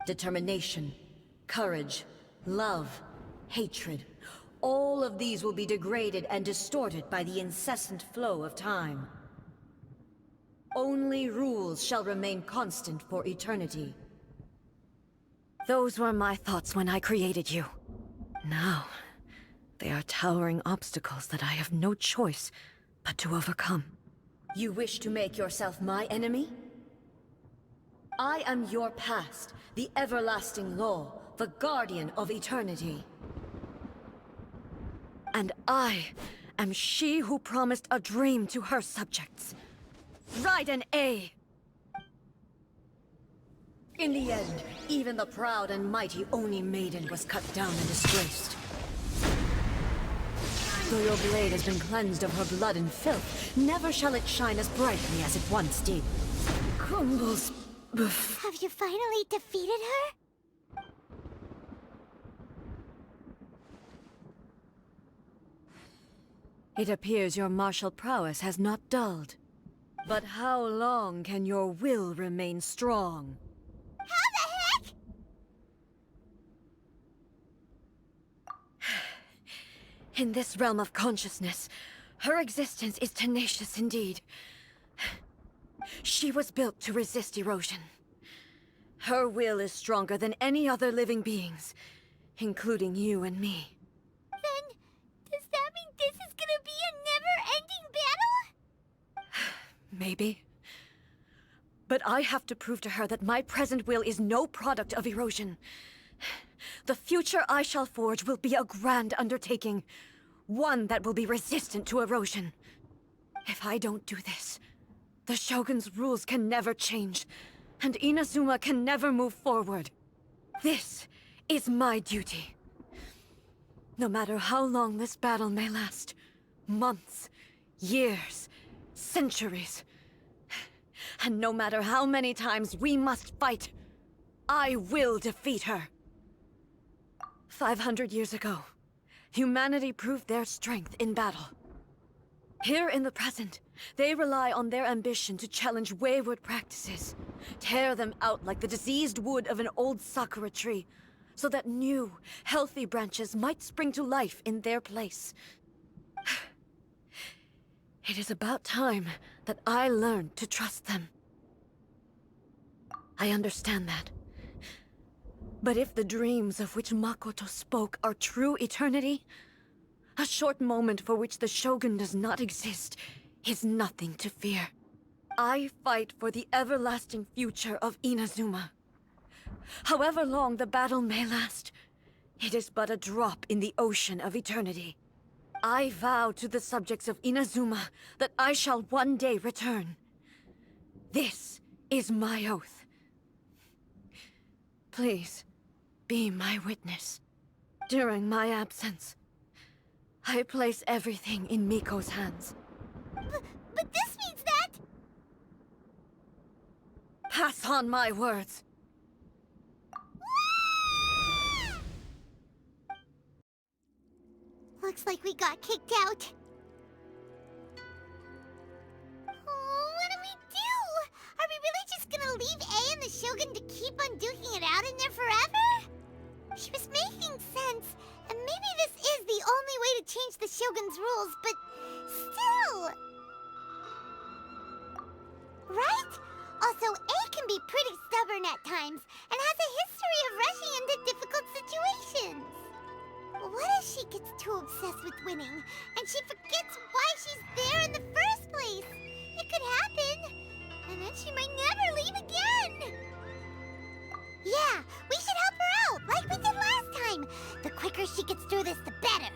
Determination, courage, love, hatred, all of these will be degraded and distorted by the incessant flow of time. Only rules shall remain constant for eternity. Those were my thoughts when I created you. Now, they are towering obstacles that I have no choice but to overcome. You wish to make yourself my enemy? I am your past, the everlasting law, the guardian of eternity. And I am she who promised a dream to her subjects. Ride an A! In the end, even the proud and mighty Oni maiden was cut down and disgraced. Though your blade has been cleansed of her blood and filth, never shall it shine as brightly as it once did. Crumbles. Have you finally defeated her? It appears your martial prowess has not dulled. But how long can your will remain strong? How the heck? In this realm of consciousness, her existence is tenacious indeed. She was built to resist erosion. Her will is stronger than any other living beings, including you and me. Then, does that mean this is gonna be a never-ending battle? Maybe. But I have to prove to her that my present will is no product of erosion. The future I shall forge will be a grand undertaking, one that will be resistant to erosion. If I don't do this, the Shogun's rules can never change, and Inazuma can never move forward. This is my duty. No matter how long this battle may last, months, years, centuries, and no matter how many times we must fight, I will defeat her. 500 years ago, humanity proved their strength in battle. Here in the present, they rely on their ambition to challenge wayward practices, tear them out like the diseased wood of an old sakura tree, so that new, healthy branches might spring to life in their place. It is about time that I learned to trust them. I understand that. But if the dreams of which Makoto spoke are true eternity, a short moment for which the Shogun does not exist is nothing to fear. I fight for the everlasting future of Inazuma. However long the battle may last, it is but a drop in the ocean of eternity. I vow to the subjects of Inazuma that I shall one day return. This is my oath. Please, be my witness. During my absence, I place everything in Miko's hands. But this means that... Pass on my words. Looks like we got kicked out. Oh, what do we do? Are we really just gonna leave A and the Shogun to keep on duking it out in there forever? She was making sense, and maybe this is the only way to change the Shogun's rules, but still... Right? Also, A can be pretty stubborn at times, and has a history of rushing into difficult situations. What if she gets too obsessed with winning, and she forgets why she's there in the first place? It could happen, and then she might never leave again. Yeah, we should help her out, like we did last time. The quicker she gets through this, the better.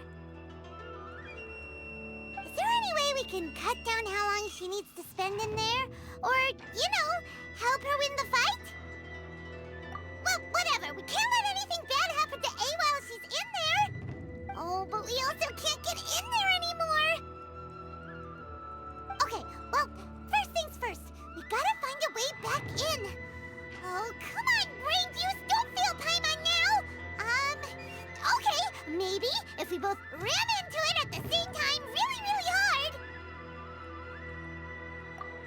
Is there any way we can cut down how long she needs to spend in there? Or, you know, help her win the fight? Well, whatever. We can't let anything bad happen to A while she's in there. Oh, but we also can't get in there anymore. Okay, well, first things first. We gotta find a way back in. Oh, come on, brain juice. Don't fail Paimon now. Okay, maybe if we both ran into it at the same time really, really hard.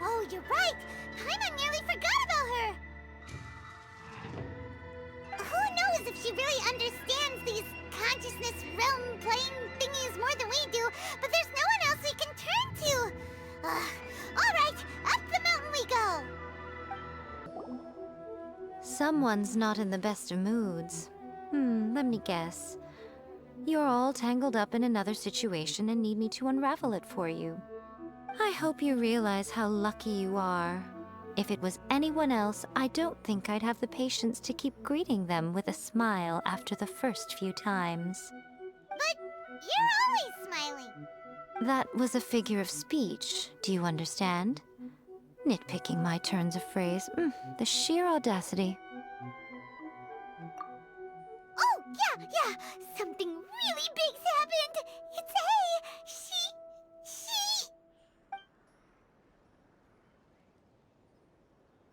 Oh, you're right. Paimon nearly forgot about her. Who knows if she really understands these consciousness realm playing thingies more than we do, but there's no one else we can turn to. All right, up the mountain we go. Someone's not in the best of moods. Let me guess. You're all tangled up in another situation and need me to unravel it for you. I hope you realize how lucky you are. If it was anyone else, I don't think I'd have the patience to keep greeting them with a smile after the first few times. But you're always smiling. That was a figure of speech, do you understand? Nitpicking my turns of phrase. The sheer audacity. Oh, yeah. Something really big's happened. It's A. She...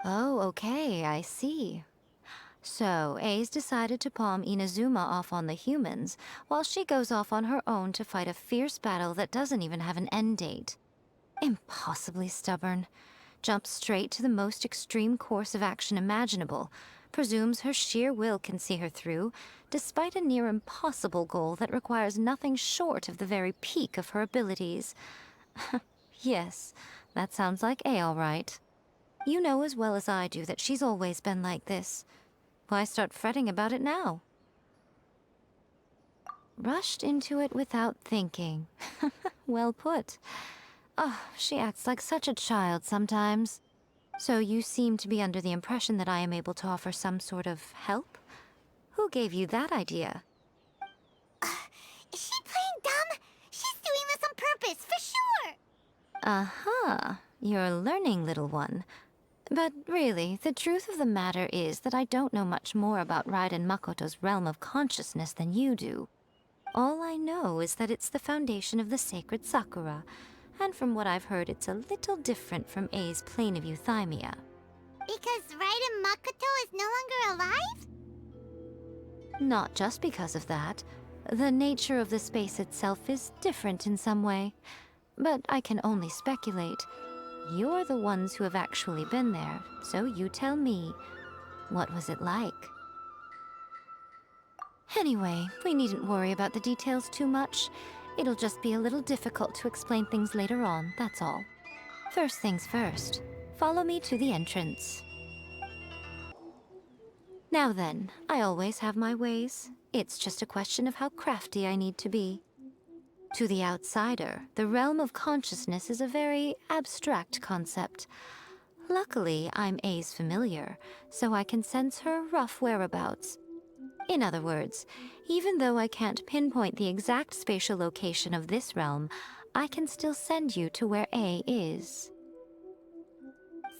Oh, okay, I see. So, A's decided to palm Inazuma off on the humans, while she goes off on her own to fight a fierce battle that doesn't even have an end date. Impossibly stubborn. Jumps straight to the most extreme course of action imaginable, presumes her sheer will can see her through, despite a near impossible goal that requires nothing short of the very peak of her abilities. Yes, that sounds like A all right. You know as well as I do that she's always been like this. Why start fretting about it now? Rushed into it without thinking. Well put. Oh, she acts like such a child sometimes. So you seem to be under the impression that I am able to offer some sort of help? Who gave you that idea? Is she playing dumb? She's doing this on purpose, for sure! Uh-huh. You're learning, little one. But really, the truth of the matter is that I don't know much more about Raiden Makoto's realm of consciousness than you do. All I know is that it's the foundation of the sacred Sakura, and from what I've heard, it's a little different from A's plane of euthymia. Because Raiden Makoto is no longer alive? Not just because of that. The nature of the space itself is different in some way. But I can only speculate. You're the ones who have actually been there, so you tell me. What was it like? Anyway, we needn't worry about the details too much. It'll just be a little difficult to explain things later on, that's all. First things first, follow me to the entrance. Now then, I always have my ways. It's just a question of how crafty I need to be. To the outsider, the realm of consciousness is a very abstract concept. Luckily, I'm A's familiar, so I can sense her rough whereabouts. In other words, even though I can't pinpoint the exact spatial location of this realm, I can still send you to where A is.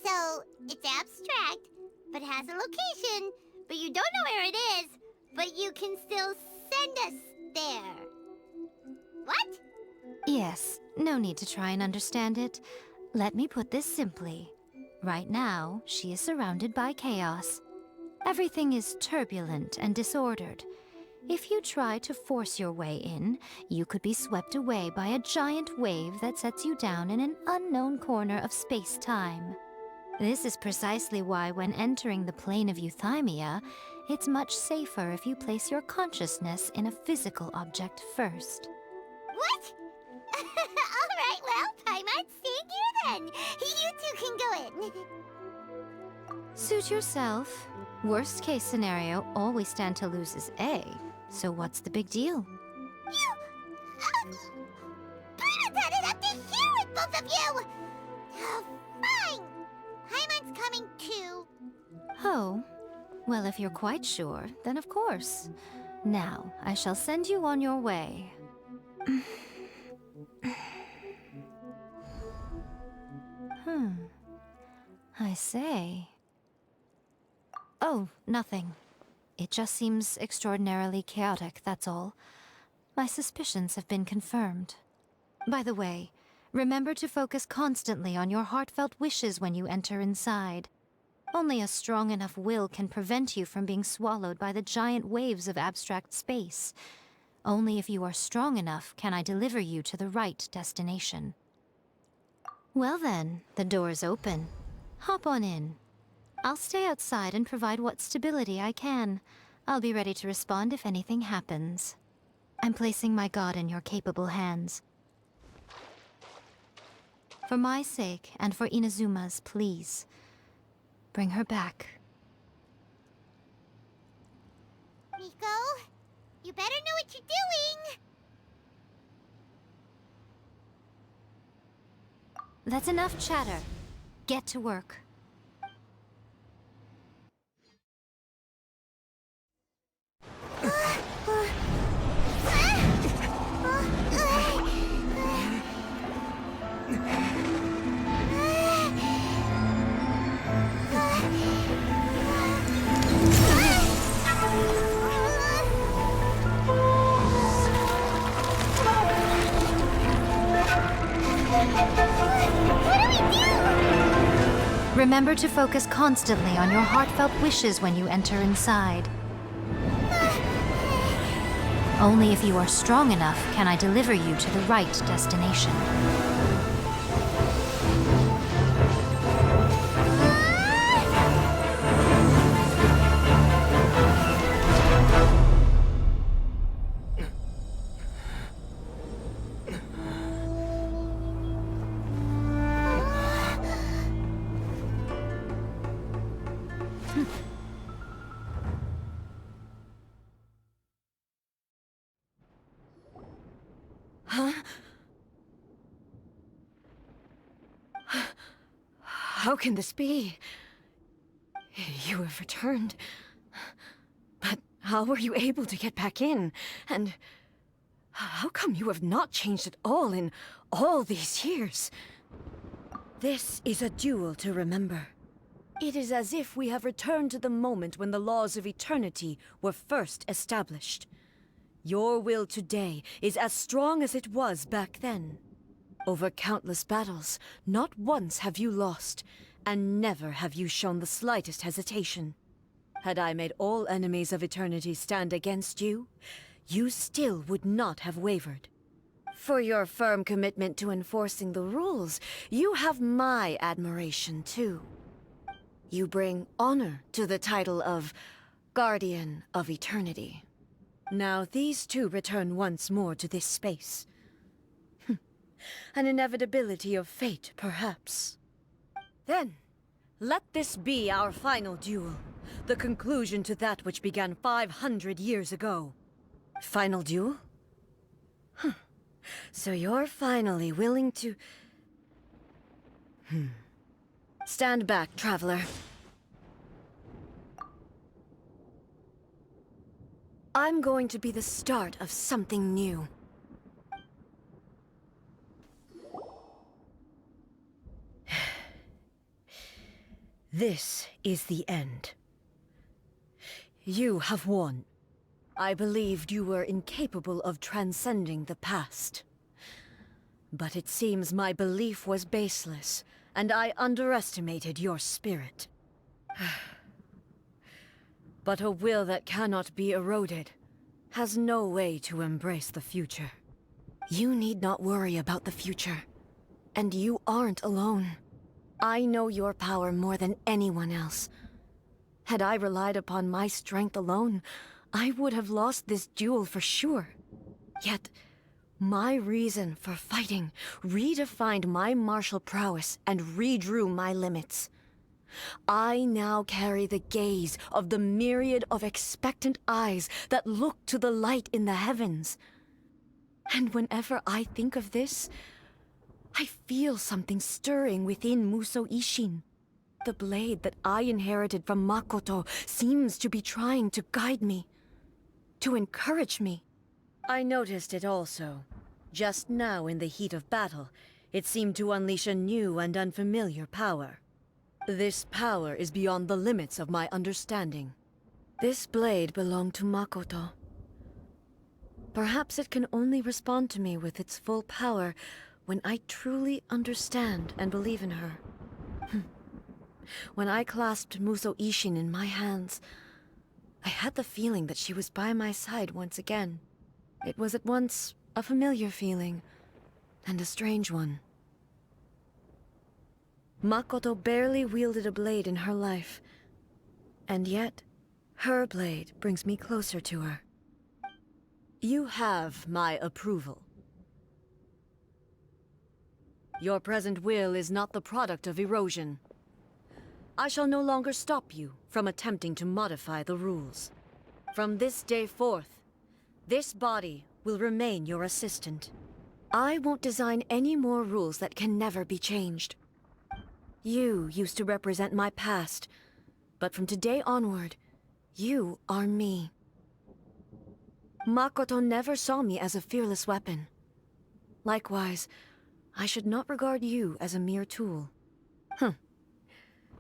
So, it's abstract, but has a location, but you don't know where it is, but you can still send us there. What? Yes, no need to try and understand it. Let me put this simply. Right now, she is surrounded by chaos. Everything is turbulent and disordered. If you try to force your way in, you could be swept away by a giant wave that sets you down in an unknown corner of space-time. This is precisely why when entering the plane of euthymia, it's much safer if you place your consciousness in a physical object first. What? Alright, well, Paimon, stay here then. You two can go in. Suit yourself. Worst case scenario, all we stand to lose is A. So what's the big deal? Paimon's had it up to here with both of you! Fine! Paimon's coming too. Oh, well, if you're quite sure, then of course. Now, I shall send you on your way. I say. Oh, nothing. It just seems extraordinarily chaotic, that's all. My suspicions have been confirmed. By the way, remember to focus constantly on your heartfelt wishes when you enter inside. Only a strong enough will can prevent you from being swallowed by the giant waves of abstract space. Only if you are strong enough can I deliver you to the right destination. Well then, the door's open. Hop on in. I'll stay outside and provide what stability I can. I'll be ready to respond if anything happens. I'm placing my god in your capable hands. For my sake, and for Inazuma's, please. Bring her back. Miko, you better know what you're doing! That's enough chatter. Get to work. Remember to focus constantly on your heartfelt wishes when you enter inside. Only if you are strong enough can I deliver you to the right destination. How can this be? You have returned. But how were you able to get back in? And how come you have not changed at all in all these years? This is a duel to remember. It is as if we have returned to the moment when the laws of eternity were first established. Your will today is as strong as it was back then. Over countless battles, not once have you lost, and never have you shown the slightest hesitation. Had I made all enemies of eternity stand against you, you still would not have wavered. For your firm commitment to enforcing the rules, you have my admiration too. You bring honor to the title of Guardian of Eternity. Now these two return once more to this space. An inevitability of fate, perhaps. Then, let this be our final duel. The conclusion to that which began 500 years ago. Final duel? So you're finally willing to... Stand back, traveler. I'm going to be the start of something new. This is the end. You have won. I believed you were incapable of transcending the past. But it seems my belief was baseless, and I underestimated your spirit. But a will that cannot be eroded has no way to embrace the future. You need not worry about the future, and you aren't alone. I know your power more than anyone else. Had I relied upon my strength alone, I would have lost this duel for sure. Yet, my reason for fighting redefined my martial prowess and redrew my limits. I now carry the gaze of the myriad of expectant eyes that look to the light in the heavens. And whenever I think of this, I feel something stirring within Musou Ishin. The blade that I inherited from Makoto seems to be trying to guide me, to encourage me. I noticed it also. Just now in the heat of battle, it seemed to unleash a new and unfamiliar power. This power is beyond the limits of my understanding. This blade belonged to Makoto. Perhaps it can only respond to me with its full power when I truly understand and believe in her. When I clasped Musou Ishin in my hands, I had the feeling that she was by my side once again. It was at once a familiar feeling, and a strange one. Makoto barely wielded a blade in her life, and yet, her blade brings me closer to her. You have my approval. Your present will is not the product of erosion. I shall no longer stop you from attempting to modify the rules. From this day forth, this body will remain your assistant. I won't design any more rules that can never be changed. You used to represent my past, but from today onward, you are me. Makoto never saw me as a fearless weapon. Likewise, I should not regard you as a mere tool.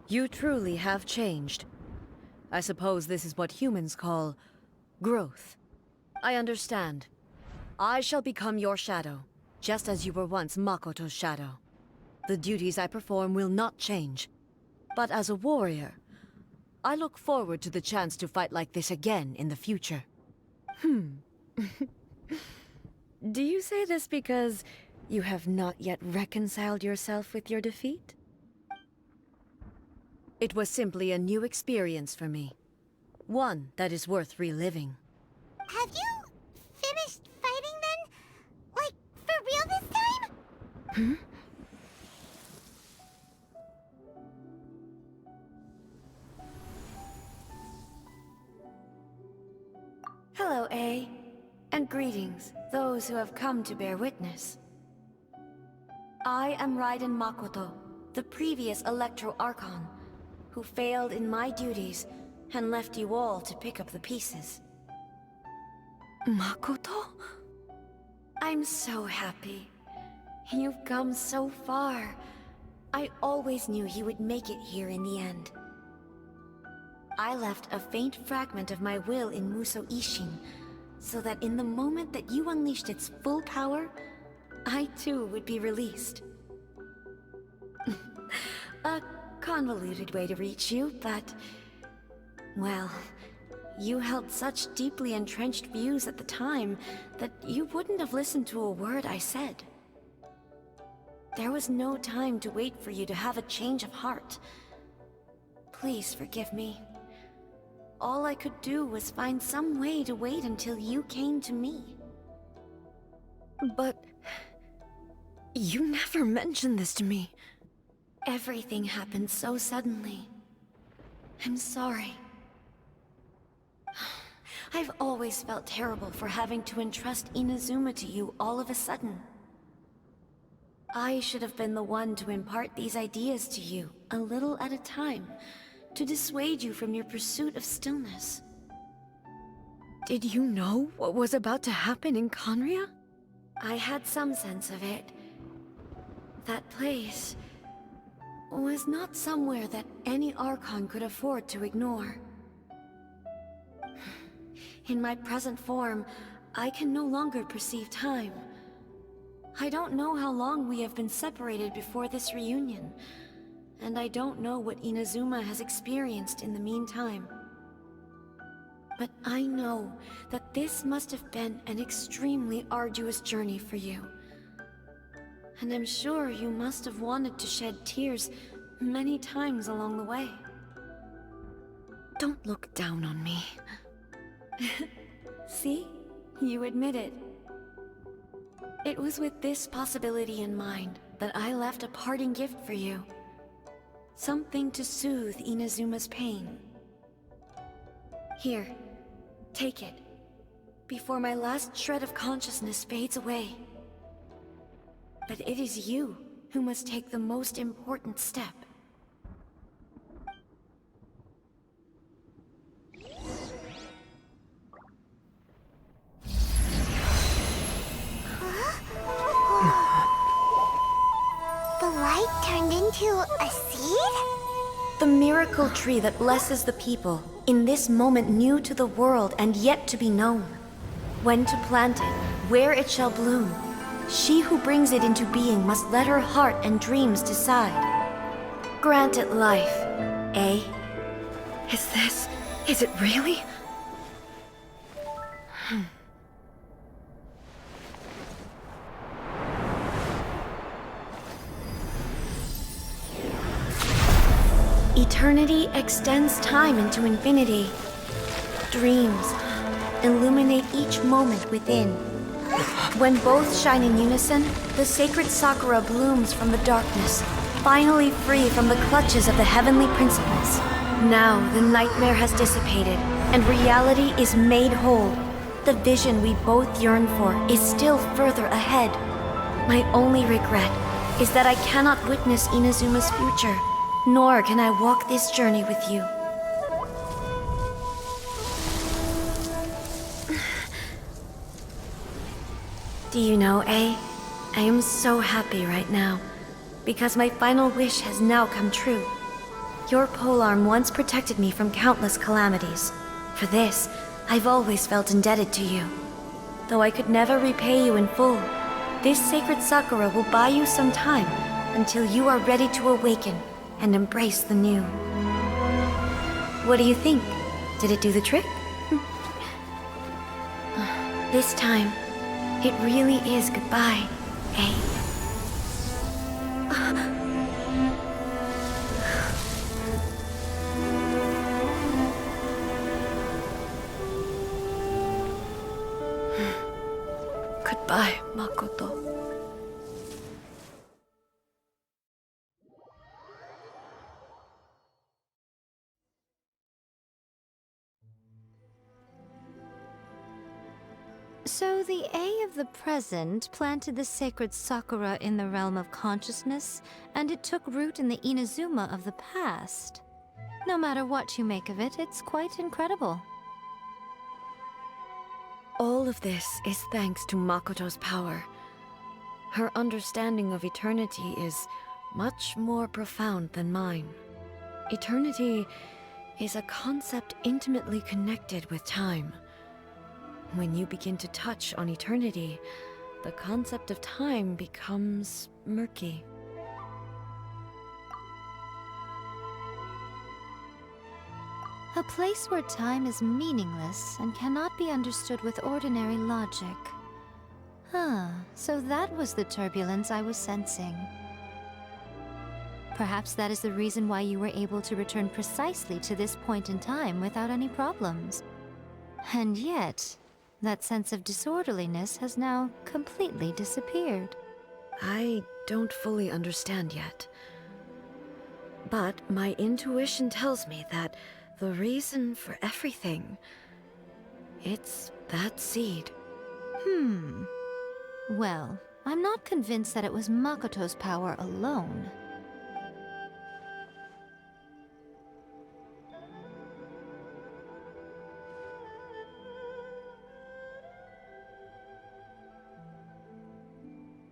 You truly have changed. I suppose this is what humans call growth. I understand. I shall become your shadow, just as you were once Makoto's shadow. The duties I perform will not change. But as a warrior, I look forward to the chance to fight like this again in the future. Do you say this because you have not yet reconciled yourself with your defeat? It was simply a new experience for me. One that is worth reliving. Have you finished fighting then? Like, for real this time? Hello, A. And greetings, those who have come to bear witness. I am Raiden Makoto, the previous Electro Archon, who failed in my duties and left you all to pick up the pieces. Makoto? I'm so happy. You've come so far. I always knew you would make it here in the end. I left a faint fragment of my will in Muso Ishin, so that in the moment that you unleashed its full power, I too would be released. A convoluted way to reach you, but... well, you held such deeply entrenched views at the time that you wouldn't have listened to a word I said. There was no time to wait for you to have a change of heart. Please forgive me. All I could do was find some way to wait until you came to me. But... you never mentioned this to me. Everything happened so suddenly. I'm sorry. I've always felt terrible for having to entrust Inazuma to you all of a sudden. I should have been the one to impart these ideas to you, a little at a time, to dissuade you from your pursuit of stillness. Did you know what was about to happen in Conria? I had some sense of it. That place was not somewhere that any Archon could afford to ignore. In my present form, I can no longer perceive time. I don't know how long we have been separated before this reunion, and I don't know what Inazuma has experienced in the meantime. But I know that this must have been an extremely arduous journey for you. And I'm sure you must have wanted to shed tears many times along the way. Don't look down on me. See? You admit it. It was with this possibility in mind that I left a parting gift for you. Something to soothe Inazuma's pain. Here, take it, before my last shred of consciousness fades away. But it is you who must take the most important step. The light turned into a seed? The miracle tree that blesses the people, in this moment new to the world and yet to be known. When to plant it, where it shall bloom. She who brings it into being must let her heart and dreams decide. Grant it life, eh? Is it really? Eternity extends time into infinity. Dreams illuminate each moment within. When both shine in unison, the sacred Sakura blooms from the darkness, finally free from the clutches of the heavenly principles. Now the nightmare has dissipated, and reality is made whole. The vision we both yearn for is still further ahead. My only regret is that I cannot witness Inazuma's future, nor can I walk this journey with you. Do you know, A? I am so happy right now, because my final wish has now come true. Your polearm once protected me from countless calamities. For this, I've always felt indebted to you. Though I could never repay you in full, this sacred Sakura will buy you some time until you are ready to awaken and embrace the new. What do you think? Did it do the trick? This time, it really is goodbye, eh? Goodbye, Makoto. So the A of the present planted the sacred sakura in the realm of consciousness, and it took root in the Inazuma of the past. No matter what you make of it, it's quite incredible. All of this is thanks to Makoto's power. Her understanding of eternity is much more profound than mine. Eternity is a concept intimately connected with time. When you begin to touch on eternity, the concept of time becomes murky. A place where time is meaningless and cannot be understood with ordinary logic. So that was the turbulence I was sensing. Perhaps that is the reason why you were able to return precisely to this point in time without any problems. And yet, that sense of disorderliness has now completely disappeared. I don't fully understand yet. But my intuition tells me that the reason for everything, it's that seed. Well, I'm not convinced that it was Makoto's power alone.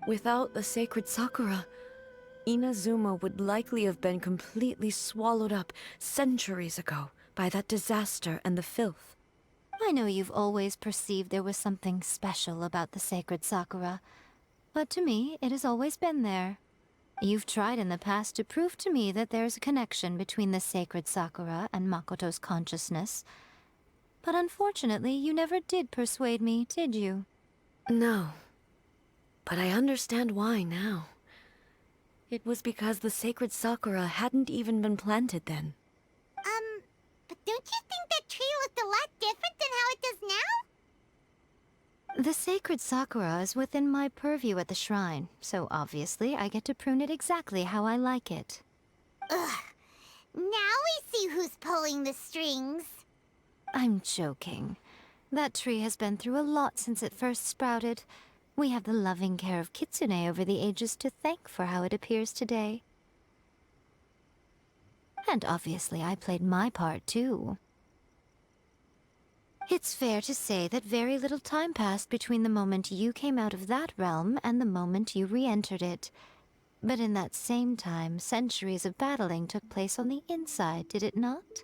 Without the sacred sakura, Inazuma would likely have been completely swallowed up centuries ago by that disaster and the filth. I know you've always perceived there was something special about the sacred sakura, but to me, it has always been there. You've tried in the past to prove to me that there's a connection between the sacred sakura and Makoto's consciousness, but unfortunately, you never did persuade me, did you? No. But I understand why now. It was because the sacred sakura hadn't even been planted then. But don't you think that tree looked a lot different than how it does now? The sacred sakura is within my purview at the shrine, so obviously I get to prune it exactly how I like it. Ugh. Now we see who's pulling the strings. I'm joking. That tree has been through a lot since it first sprouted. We have the loving care of Kitsune over the ages to thank for how it appears today. And obviously I played my part too. It's fair to say that very little time passed between the moment you came out of that realm and the moment you re-entered it. But in that same time, centuries of battling took place on the inside, did it not?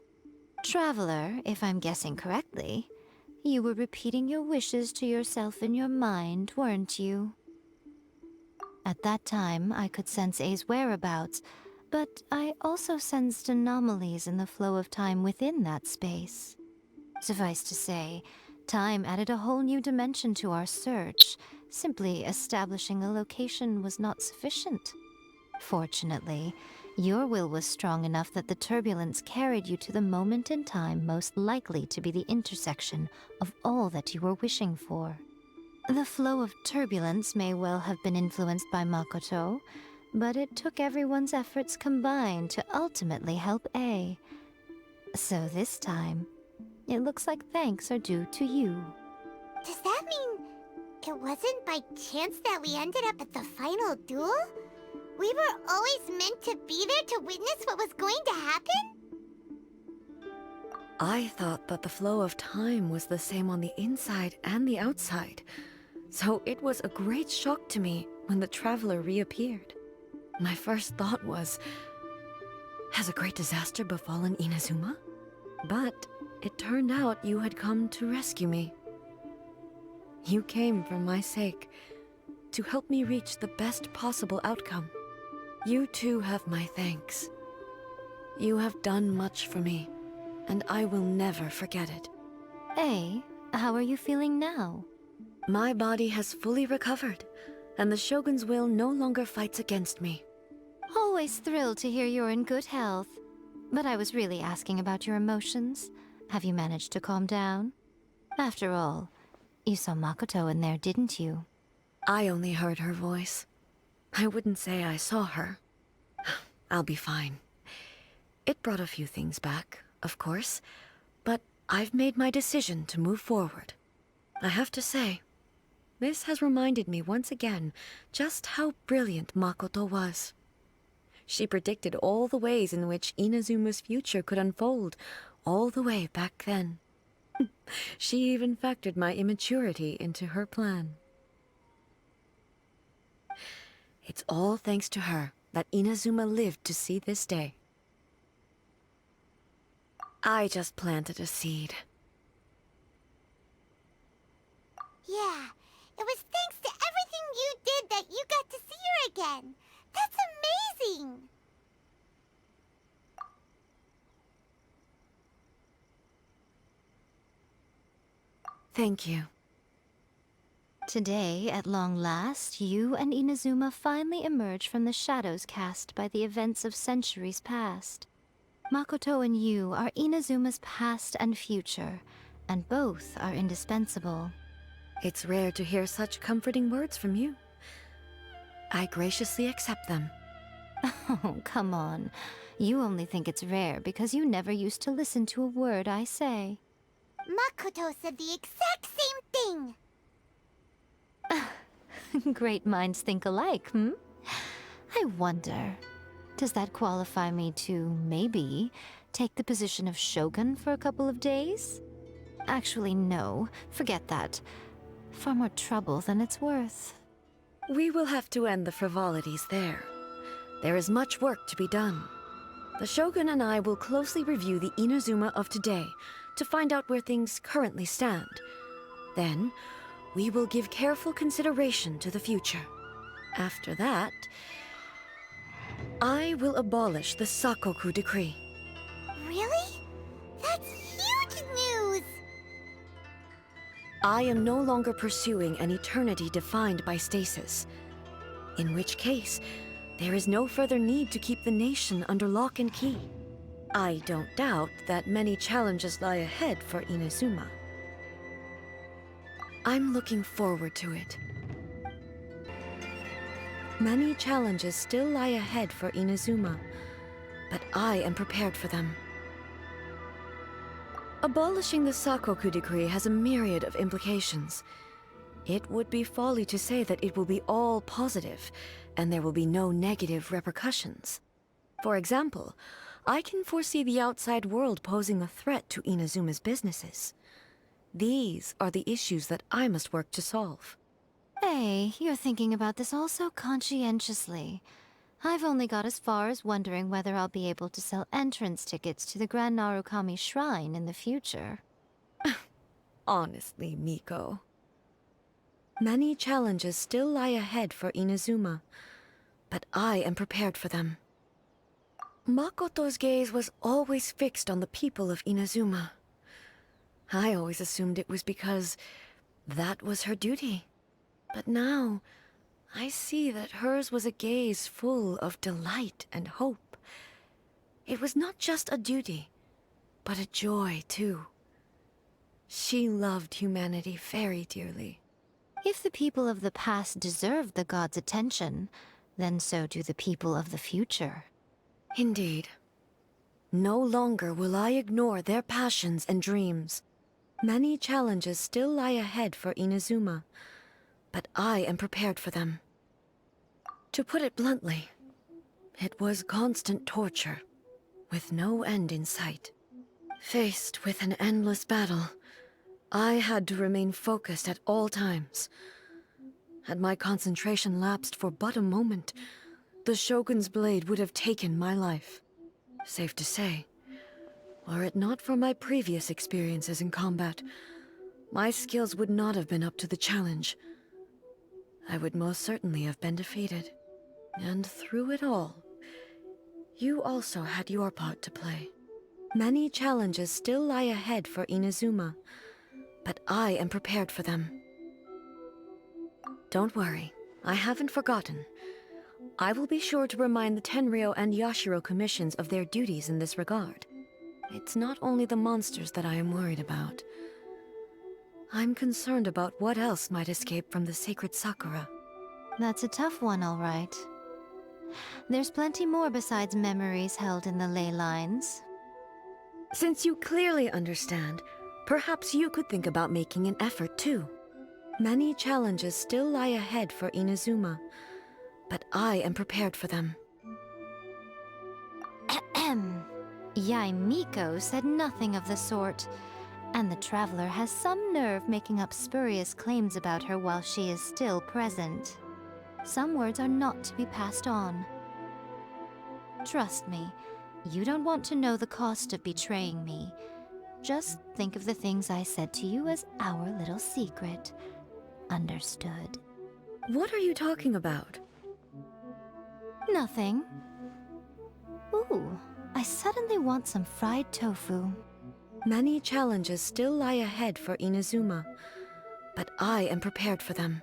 Traveler, if I'm guessing correctly, you were repeating your wishes to yourself in your mind, weren't you? At that time, I could sense A's whereabouts, but I also sensed anomalies in the flow of time within that space. Suffice to say, time added a whole new dimension to our search. Simply establishing a location was not sufficient. Fortunately, your will was strong enough that the turbulence carried you to the moment in time most likely to be the intersection of all that you were wishing for. The flow of turbulence may well have been influenced by Makoto, but it took everyone's efforts combined to ultimately help A. So this time, it looks like thanks are due to you. Does that mean it wasn't by chance that we ended up at the final duel? We were always meant to be there to witness what was going to happen? I thought that the flow of time was the same on the inside and the outside. So it was a great shock to me when the traveler reappeared. My first thought was, has a great disaster befallen Inazuma? But it turned out you had come to rescue me. You came for my sake, to help me reach the best possible outcome. You too have my thanks. You have done much for me, and I will never forget it. Hey, how are you feeling now? My body has fully recovered, and the Shogun's will no longer fights against me. Always thrilled to hear you're in good health. But I was really asking about your emotions. Have you managed to calm down? After all, you saw Makoto in there, didn't you? I only heard her voice. I wouldn't say I saw her. I'll be fine. It brought a few things back, of course, but I've made my decision to move forward. I have to say, this has reminded me once again just how brilliant Makoto was. She predicted all the ways in which Inazuma's future could unfold, all the way back then. She even factored my immaturity into her plan. It's all thanks to her that Inazuma lived to see this day. I just planted a seed. Yeah, it was thanks to everything you did that you got to see her again. That's amazing! Thank you. Today, at long last, you and Inazuma finally emerge from the shadows cast by the events of centuries past. Makoto and you are Inazuma's past and future, and both are indispensable. It's rare to hear such comforting words from you. I graciously accept them. Oh, come on. You only think it's rare because you never used to listen to a word I say. Makoto said the exact same thing! Great minds think alike, hmm? I wonder, does that qualify me to, maybe, take the position of Shogun for a couple of days? Actually, no. Forget that. Far more trouble than it's worth. We will have to end the frivolities there. There is much work to be done. The Shogun and I will closely review the Inazuma of today to find out where things currently stand. Then, we will give careful consideration to the future. After that, I will abolish the Sakoku decree. Really? That's huge news! I am no longer pursuing an eternity defined by stasis. In which case, there is no further need to keep the nation under lock and key. I don't doubt that many challenges lie ahead for Inazuma. I'm looking forward to it. Many challenges still lie ahead for Inazuma, but I am prepared for them. Abolishing the Sakoku decree has a myriad of implications. It would be folly to say that it will be all positive, and there will be no negative repercussions. For example, I can foresee the outside world posing a threat to Inazuma's businesses. These are the issues that I must work to solve. Hey, you're thinking about this all so conscientiously. I've only got as far as wondering whether I'll be able to sell entrance tickets to the Grand Narukami Shrine in the future. Honestly, Miko. Many challenges still lie ahead for Inazuma, but I am prepared for them. Makoto's gaze was always fixed on the people of Inazuma. I always assumed it was because that was her duty. But now, I see that hers was a gaze full of delight and hope. It was not just a duty, but a joy, too. She loved humanity very dearly. If the people of the past deserve the god's attention, then so do the people of the future. Indeed. No longer will I ignore their passions and dreams. Many challenges still lie ahead for Inazuma, but I am prepared for them. To put it bluntly, it was constant torture, with no end in sight. Faced with an endless battle, I had to remain focused at all times. Had my concentration lapsed for but a moment, the Shogun's blade would have taken my life. Safe to say, were it not for my previous experiences in combat, my skills would not have been up to the challenge. I would most certainly have been defeated. And through it all, You also had your part to play. Many challenges still lie ahead for Inazuma, but I am prepared for them. Don't worry, I haven't forgotten. I will be sure to remind the Tenryou and Yashiro commissions of their duties in this regard. It's not only the monsters that I am worried about. I'm concerned about what else might escape from the sacred Sakura. That's a tough one, all right. There's plenty more besides memories held in the ley lines. Since you clearly understand, perhaps you could think about making an effort too. Many challenges still lie ahead for Inazuma, but I am prepared for them. Yaimiko said nothing of the sort, and the traveler has some nerve making up spurious claims about her while she is still present. Some words are not to be passed on. Trust me, you don't want to know the cost of betraying me. Just think of the things I said to you as our little secret. Understood? What are you talking about? Nothing. Ooh, I suddenly want some fried tofu. Many challenges still lie ahead for Inazuma, but I am prepared for them.